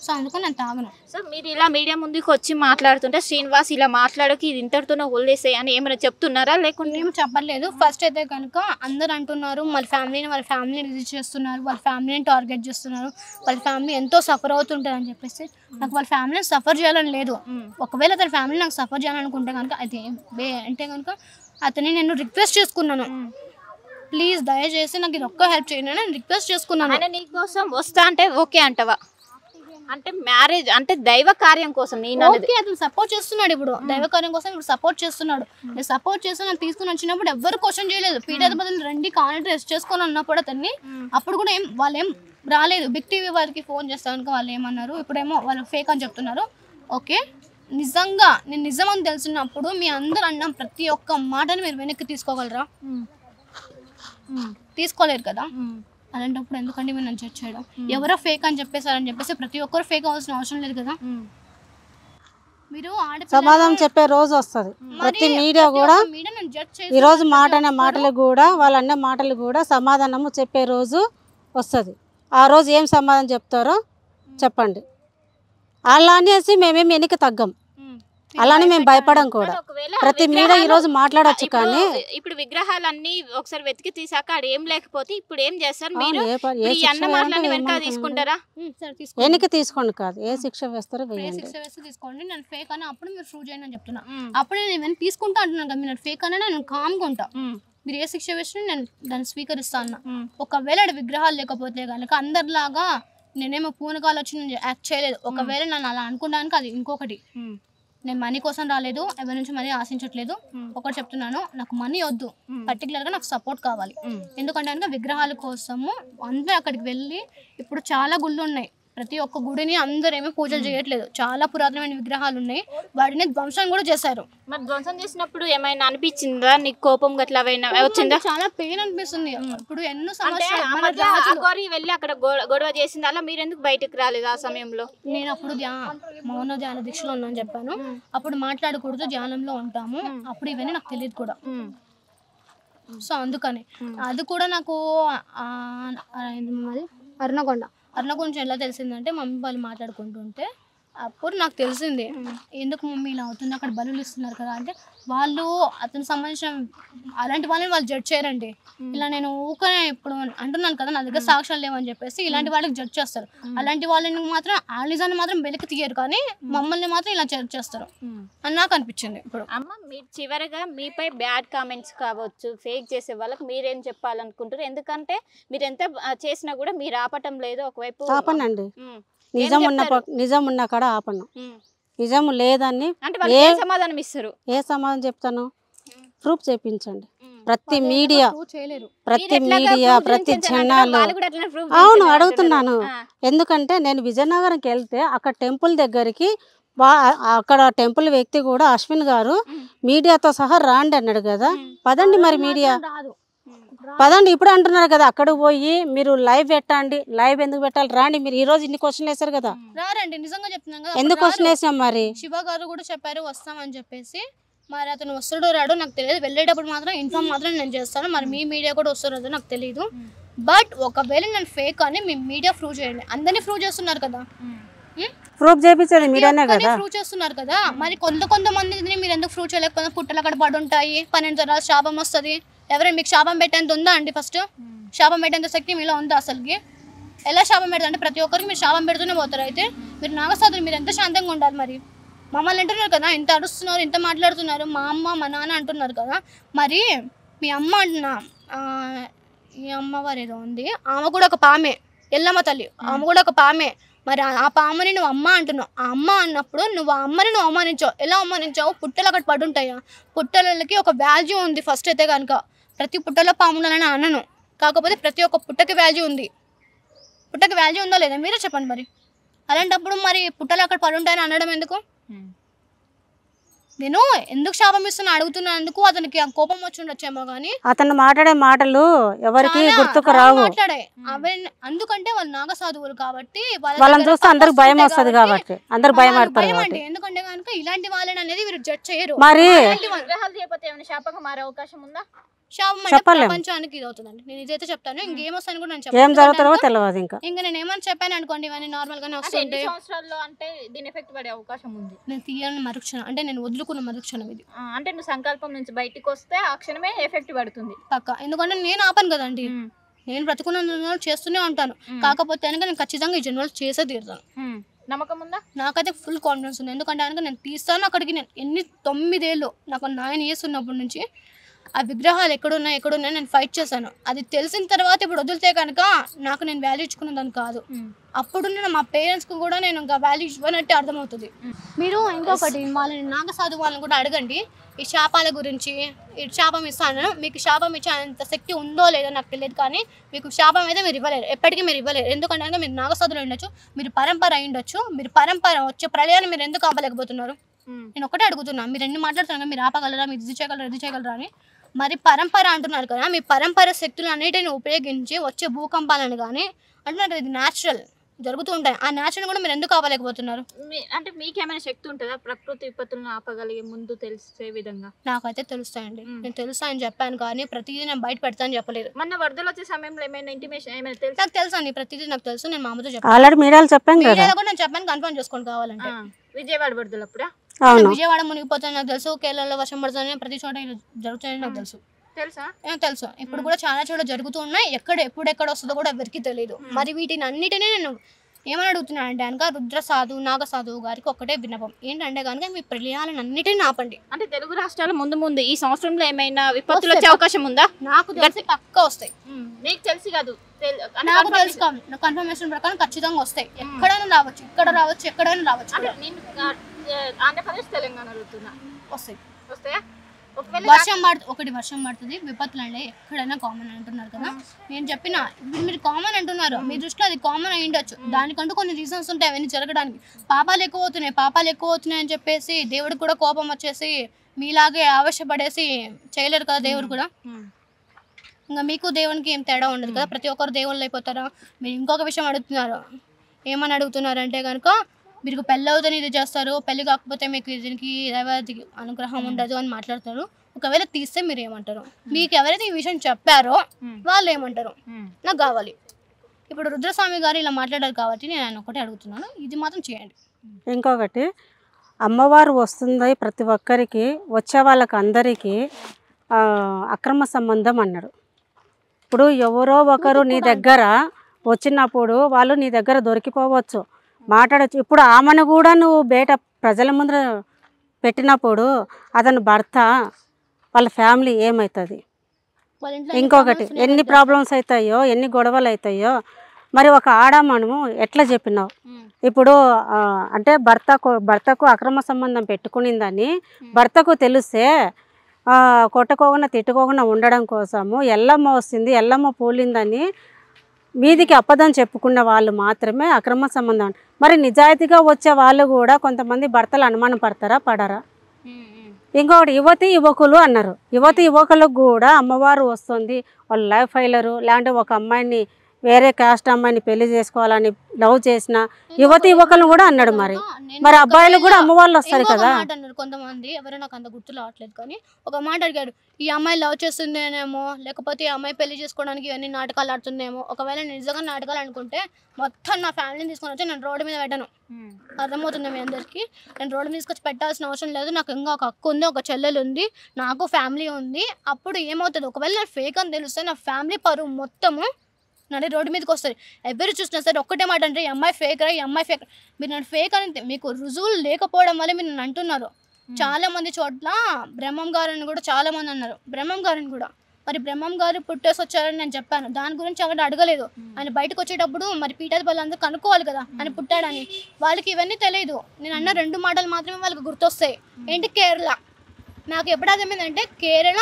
సో అందుకని నేను తాగను. సో మీరు ఇలా మీడియా ముందుకు వచ్చి మాట్లాడుతుంటే శ్రీనివాస్ ఇలా మాట్లాడకి ఇది ఇంతటితోనే వదిలేసాయి అని ఏమైనా చెప్తున్నారా? లేకుంటే ఏం చెప్పలేదు. ఫస్ట్ అయితే కనుక అందరు అంటున్నారు వాళ్ళ ఫ్యామిలీని రిలీజ్ చేస్తున్నారు, వాళ్ళ ఫ్యామిలీని టార్గెట్ చేస్తున్నారు, వాళ్ళ ఫ్యామిలీ ఎంతో సఫర్ అవుతుంటారు అని చెప్పేసి. నాకు వాళ్ళ ఫ్యామిలీని సఫర్ చేయాలని లేదు. ఒకవేళ అతని ఫ్యామిలీ నాకు సఫర్ చేయాలనుకుంటే కనుక అది అంటే కనుక అతన్ని నేను రిక్వెస్ట్ చేసుకున్నాను, ప్లీజ్ దయచేసి నాకు ఇది ఒక్క హెల్ప్ చేయండి అని రిక్వెస్ట్ చేసుకున్నాను. ఆయన నీ కోసం వస్తా అంటే ఓకే అంటవా? అంటే మ్యారేజ్ అంటే దైవ కార్యం కోసం నేను ఓకే, అతను సపోర్ట్ చేస్తున్నాడు. ఇప్పుడు దైవ కార్యం కోసం ఇప్పుడు సపోర్ట్ చేస్తున్నాడు. నేను సపోర్ట్ చేసి నేను తీసుకుని వచ్చినప్పుడు ఎవరు క్వశ్చన్ చేయలేదు. పీఠాధిపతులు రండి కాంటాక్ట్ టెస్ట్ చేసుకొని అన్నప్పుడు అతన్ని అప్పుడు కూడా వాళ్ళేం రాలేదు. బిగ్ టీవీ వాళ్ళకి ఫోన్ చేస్తాను వాళ్ళు ఏమన్నారు, ఇప్పుడేమో వాళ్ళు ఫేక్ అని చెప్తున్నారు. ఓకే, నిజంగా నేను నిజం అని తెలిసినప్పుడు మీ అందరు అన్న ప్రతి ఒక్క మాటని మీరు వెనక్కి తీసుకోగలరా? తీసుకోలేరు కదా. అలాంటప్పుడు ఎందుకంటే మీరు నన్ను జడ్జ్ చేయడం? ఎవరో ఫేక్ అని చెప్పేసి ప్రతి ఒక్కరు ఫేక్ అవ్వాల్సిన అవసరం లేదు కదా. మీరు సమాధానం చెప్పే రోజు వస్తుంది. ప్రతి మీడియా కూడా ఈరోజు మాటలు కూడా వాళ్ళు అన్న మాటలు కూడా సమాధానము చెప్పే రోజు వస్తుంది. ఆ రోజు ఏం సమాధానం చెప్తారో చెప్పండి. అలా అనేసి మేమేమి వెనక్కి తగ్గం, అలానే మేము భయపడం కూడా. ప్రతి మీడియా ఈ రోజు మాట్లాడొచ్చు కానీ ఇప్పుడు విగ్రహాలన్నీ ఒకసారి వెతికి తీసాక ఆడ ఏం లేకపోతే ఇప్పుడు ఏం చేస్తారు మీరు? ఈ అన్న మాటలని వెనక తీసుకుంటారా? వెనక్కి తీసుకోండి కాదు, ఏ శిక్ష వేస్తారో వేయండి. శిక్ష వేస్తే తీసుకోండి. నేను ఫేక్ అని అప్పుడు మీరు ప్రూవ్ చేయండి అని చెప్తున్నా. అప్పుడు నేను ఏమైనా తీసుకుంటా అంటున్నాను కదా, మీరు ఫేక్ అని నేను కామ్గా ఉంటా. మీరు ఏ శిక్ష వేసినా నేను దాన్ని స్వీకరిస్తా అన్న. ఒకవేళ విగ్రహాలు లేకపోతే కనుక అందరిలాగా నేనేమో పూనకాలు వచ్చి నేను యాక్ట్ చేయలేదు. ఒకవేళ నన్ను అలా అనుకున్నాను అది ఇంకొకటి. నేను మనీ కోసం రాలేదు, ఎవరి నుంచి మనీ ఆశించట్లేదు. ఒకటి చెప్తున్నాను, నాకు మనీ వద్దు, పర్టికులర్గా నాకు సపోర్ట్ కావాలి. ఎందుకంటే కనుక విగ్రహాల కోసము అందరూ అక్కడికి వెళ్ళి ఇప్పుడు చాలా గుళ్ళు ఉన్నాయి. ప్రతి ఒక్క గుడిని అందరూ ఏమీ పూజలు చేయట్లేదు. చాలా పురాతనమైన విగ్రహాలు ఉన్నాయి, వాటిని ధ్వంసం కూడా చేశారు. మరి ధ్వంసం చేసినప్పుడు ఏమైనా అనిపించిందా నీకు? కోపం గట్లా వచ్చిందా? చాలా పెయిన్ అనిపిస్తుంది. ఇప్పుడు ఎన్నో సంవత్సరాలు వెళ్ళి అక్కడ గొడవ చేసింది, అలా మీరు ఎందుకు బయటకు రాలేదు ఆ సమయంలో? నేను అప్పుడు మౌన ధ్యాన దీక్షలో ఉన్నాను చెప్పాను. అప్పుడు మాట్లాడకూడదు, ధ్యానంలో ఉంటాము. అప్పుడు ఇవన్నీ నాకు తెలియదు కూడా. సో అందుకని అది కూడా నాకు అరుణకొండ నుంచి ఎలా తెలిసిందంటే మమ్మీ వాళ్ళు మాట్లాడుకుంటుంటే అప్పుడు నాకు తెలిసింది ఎందుకు మమ్మీ ఇలా అవుతుంది, అక్కడ బలులు ఇస్తున్నారు కదా అంటే వాళ్ళు అతనికి సంబంధించిన అలాంటి వాళ్ళని వాళ్ళు జడ్జ్ చేయరండి. ఇలా నేను ఊకనే ఇప్పుడు అంటున్నాను కదా నా దగ్గర సాక్ష్యాలు లేవని చెప్పేసి ఇలాంటి వాళ్ళకి జడ్జ్ చేస్తారు. అలాంటి వాళ్ళని మాత్రం ఆ నిజాన్ని మాత్రం వెలికి తీయరు, కానీ మమ్మల్ని మాత్రం ఇలా జడ్జ్ చేస్తారు అని నాకు అనిపించింది. ఇప్పుడు అమ్మ మీరు చివరిగా మీపై బ్యాడ్ కామెంట్స్ కావచ్చు ఫేక్ చేసే వాళ్ళకి మీరేం చెప్పాలనుకుంటారు? ఎందుకంటే మీరు ఎంత చేసినా కూడా మీరు ఆపటం లేదు. ఒకవైపు ఆపనండి, నిజం ఉన్న కాడ ఆపను. నిజం లేదని సమాధానం ఇస్తారు. ఏ సమాధానం చెప్తాను? ప్రూఫ్ చేయించండి. ప్రతి మీడియా ప్రతి జనాలు అవును అడుగుతున్నాను. ఎందుకంటే నేను విజయనగరంకి వెళ్తే అక్కడ టెంపుల్ దగ్గరికి అక్కడ టెంపుల్ వ్యక్తి కూడా అశ్విన్ గారు మీడియాతో సహా రాండి అన్నాడు కదా. పదండి మరి మీడియా పదండి ఇప్పుడు అంటున్నారు కదా, అక్కడికి పోయి మీరు లైవ్ పెట్టండి. లైవ్ ఎందుకు పెట్టాలి? రాండి మీరు. ఈ రోజు ఇన్ని క్వశ్చన్లు వేశారు కదా, రారండి. నిజంగా చెప్తున్నాను కదా, ఎందుకు క్వశ్చన్ వేసాం? మరి శివ గారు కూడా చెప్పారు వస్తామని చెప్పేసి. మరి అతను వస్తాడో రాడో నాకు తెలియదు. వెళ్ళేటప్పుడు మాత్రం ఇన్ఫార్మ్ మాత్రం నేను చేస్తాను. మరి మీ మీడియా కూడా వస్తారో నాకు తెలియదు. బట్ ఒకవేళ నేను ఫేక్ అని మీ మీడియా ప్రూవ్ చేయండి. అందరినీ ప్రూవ్ చేస్తున్నారు కదా, ప్రూఫ్ చేయించేది మీడియానే కదా, ప్రూవ్ చేస్తున్నారు కదా. మరి కొంతమందిని మీరు ఎందుకు ప్రూవ్ చేయలేకపోతే పుట్టలు అక్కడ పడి ఉంటాయి, 12 తరాలు శాపం వస్తుంది. ఎవరైనా మీకు శాపం పెట్టేంత ఉందా అండి? ఫస్ట్ శాపం పెట్టేంత శక్తి మీలో ఉందా అసలుకి? ఎలా శాపం పెడతా అంటే ప్రతి ఒక్కరికి మీరు శాపం పెడుతూనే పోతారు. అయితే మీరు నాగసాధులు, మీరు ఎంత శాంతంగా ఉండాలి. మరి మమ్మల్ని అంటున్నారు కదా, ఇంత అరుస్తున్నారు, ఇంత మాట్లాడుతున్నారు, మా అమ్మ మా నాన్న అంటున్నారు కదా. మరి మీ అమ్మ అంటున్నా ఈ అమ్మవారు ఏదో ఉంది, ఆమె కూడా ఒక పామే, ఎల్లమ్మ తల్లి, ఆమె కూడా ఒక పామే. మరి ఆ పాముని నువ్వు అమ్మ అంటున్నావు. ఆ అమ్మ అన్నప్పుడు నువ్వు ఆ అమ్మని నువ్వు అవమానించావు. ఎలా అవమానించావు? పుట్టలు అక్కడ పడి ఉంటాయా? పుట్టలకి ఒక వాల్యూ ఉంది. ఫస్ట్ అయితే కనుక ప్రతి పుట్టలో పాములని అనను, కాకపోతే ప్రతి ఒక్క పుట్టకి వాల్యూ ఉంది. పుట్టకి వాల్యూ ఉందో లేదా మీరే చెప్పండి. మరి అలాంటప్పుడు మరి పుట్టలు అక్కడ పడి ఉంటాయని అనడం ఎందుకు? నేను ఎందుకు శాపం ఇస్తున్నా అడుగుతున్నందుకు అతనికి ఆ కోపం వచ్చి ఉండొచ్చేమో, కానీ అతను మాట్లాడే మాటలు ఎవరికి గుర్తుకు రావు. మాట్లాడే అందుకంటే వాళ్ళు నాగ సాధువులు కాబట్టి వాళ్ళని చూస్తే అందరికి భయం వస్తుంది కాబట్టి అందరు భయపడతారు. ఎందుకంటే కనుక ఇలాంటి వాళ్ళని అనేది మీరు జడ్జ్ చేయరు. మరి శాపంగా మారే అవకాశం ఉందా? శాపం అంటే ప్రపంచానికి ఇది అవుతుందండి. నేను ఇదైతే చెప్తాను. ఇంకేం వస్తాను కూడా నేను ఏం జరుగుతుందో తెలియదు. ఇంకా నేను ఏమని చెప్పాను అనుకోండి, ఇవన్నీ నార్మల్ గానే వస్తుంది. సంవత్సరాల్లో అంటే దీని ఎఫెక్ట్ పడే అవకాశం ఉంది. నేను తీయని మరుక్షణం అంటే నేను వదులుకున్న మరుక్షణం ఇది. అంటే నువ్వు సంకల్పం నుంచి బయటికి వస్తే ఆ క్షణమే ఎఫెక్ట్ పడుతుంది పక్క. ఎందుకంటే నేను ఆపను కదండి, నేను బ్రతుకున్న చేస్తూనే ఉంటాను. కాకపోతే కనుక నేను ఖచ్చితంగా ఈ జన్మలో చేసే తీరుతాను. నమ్మకం ఉందా? నాకైతే ఫుల్ కాన్ఫిడెన్స్ ఉంది. ఎందుకంటే కనుక నేను తీస్తాను అక్కడికి. నేను 9 ఏళ్ళు నాకు 9 years ఉన్నప్పటి నుంచి ఆ విగ్రహాలు ఎక్కడున్నాయి నేను ఫైట్ చేశాను. అది తెలిసిన తర్వాత ఇప్పుడు వదిలితే కనుక నాకు నేను వాల్యూ ఇచ్చుకున్నదాన్ని కాదు. అప్పుడు నేను మా పేరెంట్స్కి కూడా నేను ఇంకా వాల్యూ ఇవ్వనట్టే అర్థమవుతుంది. మీరు ఇంకొకటి వాళ్ళని నాగసాధు వాళ్ళని కూడా అడగండి ఈ శాపాల గురించి. ఈ శాపం ఇస్తాను, మీకు శాపం ఇచ్చేంత శక్తి ఉందో లేదో నాకు తెలియదు, కానీ మీకు శాపం అయితే మీరు ఇవ్వలేరు, ఎప్పటికీ మీరు ఇవ్వలేరు. ఎందుకంటే మీరు నాగసాధులు ఉండొచ్చు, మీరు పరంపర అయి ఉండొచ్చు. మీరు పరంపర వచ్చే ప్రళయాన్ని మీరు ఎందుకు ఆపలేకపోతున్నారు? నేను ఒకటే అడుగుతున్నా. మీరు ఎన్ని మాట్లాడుతున్నారు, మీరు ఆపగలరా, మీరు ఇది చేయగలరా అని. మరి పరంపర అంటున్నారు కదా, మీ పరంపర శక్తులు అన్నిటిని ఉపయోగించి వచ్చే భూకంపాలను కానీ అంటున్నారు. ఇది న్యాచురల్ జరుగుతూ ఉంటాయి. ఆ న్యాచురల్ కూడా మీరు ఎందుకు ఆపలేకపోతున్నారు? అంటే మీకేమైనా శక్తి ఉంటుందా ప్రకృతి విపత్తులను ఆపగలిగే ముందు తెలిసే విధంగా? నాకైతే తెలుస్తాయండి. నేను తెలుస్తాయని చెప్పాను, కానీ ప్రతిదీ నేను బయట పెడతాను చెప్పలేదు. మొన్న వరదలు వచ్చే సమయంలో ఏమైనా ఇంటిమేషన్ ఏమైనా తెలుసు? నాకు తెలుసు అండి, ప్రతిదీ నాకు తెలుసు. నేను మామతో చెప్పాను. ఆల్రెడీ మీడియాలో చెప్పాను కదా, మీడియాలో కూడా నేను చెప్పాను. కన్ఫర్మ్ చేసుకోండి కావాలంటే. విజయవాడ వరదలు అప్పుడా? విజయవాడ మునిగిపోతుంది నాకు తెలుసు. కేరళలో వర్షం పడుతుంది, ప్రతి చోట జరుగుతాయని నాకు తెలుసు. తెలుసు. ఇప్పుడు కూడా చాలా చోట్ల జరుగుతూ ఉన్నాయి. ఎప్పుడెక్కడ వస్తుందో కూడా ఎవరికి తెలియదు. మరి వీటిని అన్నిటినీ నేను ఏమని అడుగుతున్నాను అంటే కనుక రుద్రసాధు నాగసాధువు గారికి ఒకటే విన్నపం ఏంటంటే కనుక మీ ప్రళయాలను అన్నిటిని ఆపండి. అంటే తెలుగు రాష్ట్రాలు ముందు ఈ సంవత్సరంలో ఏమైనా విపత్తులు వచ్చే అవకాశం ఉందా? నాకు తెలిసి పక్క వస్తాయి. నీకు తెలిసి కాదు, నాకు తెలుసు. కన్ఫర్మేషన్ ప్రకారం ఖచ్చితంగా వస్తాయి. ఎక్కడైనా రావచ్చు, ఎక్కడైనా రావచ్చు. ఆంధ్రప్రదేశ్ తెలంగాణ వస్తాయా? వర్షం పడుతుంది, విపత్తులు అంటే ఎక్కడైనా కామన్ అంటున్నారు కదా. నేను చెప్పిన ఇప్పుడు మీరు కామన్ అంటున్నారు, మీ దృష్టిలో అది కామన్ అయి ఉండొచ్చు. దానికంటూ కొన్ని రీజన్స్ ఉంటాయి అవన్నీ జరగడానికి. పాపాలు ఎక్కువ అవుతున్నాయి అని చెప్పేసి దేవుడికి కూడా కోపం వచ్చేసి మీలాగే ఆవేశపడేసి చేయలేరు కదా దేవుడు కూడా. ఇంకా మీకు దేవునికి ఏం తేడా ఉండదు కదా, ప్రతి ఒక్కరు దేవుళ్ళు అయిపోతారా? మీరు ఇంకొక విషయం అడుగుతున్నారు. ఏమని అడుగుతున్నారంటే కనుక మీకు పెళ్ళి అవుతుంది ఇది చేస్తారు, పెళ్ళి కాకపోతే మీకు దీనికి దైవాది అనుగ్రహం ఉండదు అని మాట్లాడతారు. ఒకవేళ తీస్తే మీరు ఏమంటారు? మీకు ఎవరైతే ఈ విషయం చెప్పారో వాళ్ళు ఏమంటారు? నాకు కావాలి. ఇప్పుడు రుద్రస్వామి గారు ఇలా మాట్లాడారు కాబట్టి నేను ఆయన ఒకటే అడుగుతున్నాను, ఇది మాత్రం చేయండి. ఇంకొకటి అమ్మవారు వస్తుంది ప్రతి ఒక్కరికి, వచ్చే వాళ్ళకి అందరికీ అక్రమ సంబంధం అన్నాడు. ఇప్పుడు ఎవరో ఒకరు నీ దగ్గర వచ్చినప్పుడు వాళ్ళు నీ దగ్గర దొరికిపోవచ్చు, మాట్లాడచ్చు. ఇప్పుడు ఆమెను కూడా నువ్వు బయట ప్రజల ముందు పెట్టినప్పుడు అతని భర్త వాళ్ళ ఫ్యామిలీ ఏమవుతుంది? ఇంకొకటి ఎన్ని ప్రాబ్లమ్స్ అవుతాయో, ఎన్ని గొడవలు అవుతాయో. మరి ఒక ఆడ మనము ఎట్లా చెప్పినావు? ఇప్పుడు అంటే భర్తకు అక్రమ సంబంధం పెట్టుకునిందని భర్తకు తెలిస్తే కొట్టుకోకుండా తిట్టుకోకుండా ఉండడం కోసము ఎల్లమ్మ వస్తుంది, ఎల్లమ్మ పోలిందని మీదికి అప్పదని చెప్పుకున్న వాళ్ళు మాత్రమే అక్రమ సంబంధం. మరి నిజాయితీగా వచ్చే వాళ్ళు కూడా కొంతమంది భర్తలు అనుమానం పడతారా, పడరా? ఇంకొకటి యువతి యువకులు అన్నారు. యువతి యువకులకు కూడా అమ్మవారు వస్తుంది, వాళ్ళు లైఫ్ ఫైలరు, లేదంటే ఒక అమ్మాయిని వేరే కాస్ట్ అమ్మాయిని పెళ్లి చేసుకోవాలని లవ్ చేసిన యువతి యువకులు కూడా అన్నాడు. మరి అబ్బాయిలు కూడా అమ్మవాళ్ళు వస్తారు కదా. కొంతమంది ఎవరో నాకు అంత గుర్తు రావట్లేదు, కానీ ఒక మాట అడిగాడు, ఈ అమ్మాయి లవ్ చేస్తుందేమో, లేకపోతే ఈ అమ్మాయి పెళ్లి చేసుకోవడానికి ఇవన్నీ నాటకాలు ఆడుతుందేమో. ఒకవేళ నేను నిజంగా నాటకాలు అనుకుంటే మొత్తం నా ఫ్యామిలీని తీసుకొని వచ్చి నేను రోడ్డు మీద పెట్టను. అర్థమవుతుంది మీ అందరికీ? నేను రోడ్డు మీద తీసుకొచ్చి పెట్టాల్సిన అవసరం లేదు. నాకు ఇంకా ఒక అక్క ఉంది, ఒక చెల్లెలు ఉంది, నాకు ఫ్యామిలీ ఉంది. అప్పుడు ఏమవుతుంది, ఒకవేళ నేను ఫేక్ అని తెలిస్తే నా ఫ్యామిలీ పరువు మొత్తము నన్ను రోడ్డు మీదకి వస్తుంది. ఎవరు చూసినా సరే ఒక్కటే మాట అంటే, ఈ అమ్మాయి ఫేక్ రా, ఈ అమ్మాయి ఫేక్. మీరు నన్ను ఫేక్ అని మీకు రుజువులు లేకపోవడం వల్ల మీరు నన్ను అంటున్నారు. చాలా మంది చోట్ల బ్రహ్మం గారిని కూడా చాలా మంది అన్నారు, బ్రహ్మం గారిని కూడా. మరి బ్రహ్మం గారు పుట్టేసి వచ్చారని నేను చెప్పాను, దాని గురించి అక్కడ అడగలేదు. ఆయన బయటకు వచ్చేటప్పుడు మరి పీఠాధిపతులు అందరూ కనుక్కోవాలి కదా ఆయన పుట్టాడని. వాళ్ళకి ఇవన్నీ తెలియదు. నేను అన్న 2 మాటలు మాత్రమే వాళ్ళకి గుర్తొస్తాయి. ఏంటి, కేరళ. నాకు ఎప్పుడు అర్థమైందంటే కేరళ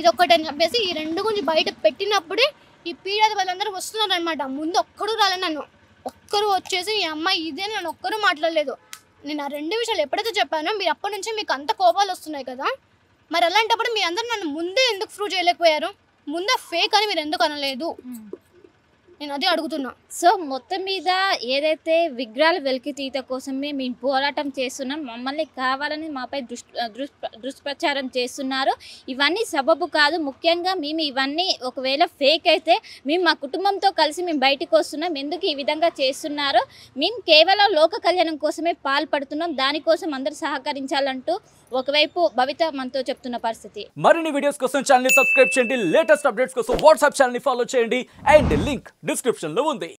ఇదొక్కటి అని చెప్పేసి ఈ 2 గురించి బయట పెట్టినప్పుడే ఈ పీఠాధిపతులందరూ వస్తున్నారు అనమాట. ముందు ఒక్కడు రాలేదు, నన్ను ఒక్కరు వచ్చేసి ఈ అమ్మాయి ఇదే నన్ను ఒక్కరు మాట్లాడలేదు. నేను ఆ 2 విషయాలు ఎప్పుడైతే చెప్పానో మీరు అప్పటి నుంచి మీకు అంత కోపాలు వస్తున్నాయి కదా. మరి అలాంటప్పుడు మీ అందరూ నన్ను ముందే ఎందుకు ప్రూవ్ చేయలేకపోయారు? ముందే ఫేక్ అని మీరు ఎందుకు అనలేదు? నేను అదే అడుగుతున్నా. సో మొత్తం మీద ఏదైతే విగ్రహాల వెలికితీత కోసమే మేము పోరాటం చేస్తున్నాం, మమ్మల్ని కావాలని మాపై దుష్ప్రచారం చేస్తున్నారు, ఇవన్నీ సబబు కాదు. ముఖ్యంగా మేము ఇవన్నీ ఒకవేళ ఫేక్ అయితే మేము మా కుటుంబంతో కలిసి మేము బయటకు వస్తున్నాం. ఎందుకు ఈ విధంగా చేస్తున్నారో మేము కేవలం లోక కళ్యాణం కోసమే పాల్పడుతున్నాం, దానికోసం అందరూ సహకరించాలంటూ ఒకవైపు భవిత మనతో చెప్తున్న పరిస్థితి. మరిన్ని వీడియోస్ కోసం ఛానల్ ని సబ్స్క్రైబ్ చేయండి, లేటెస్ట్ అప్డేట్స్ కోసం వాట్సాప్ ఛానల్ ని ఫాలో చేయండి, అండ్ లింక్ డిస్క్రిప్షన్ లో ఉంది.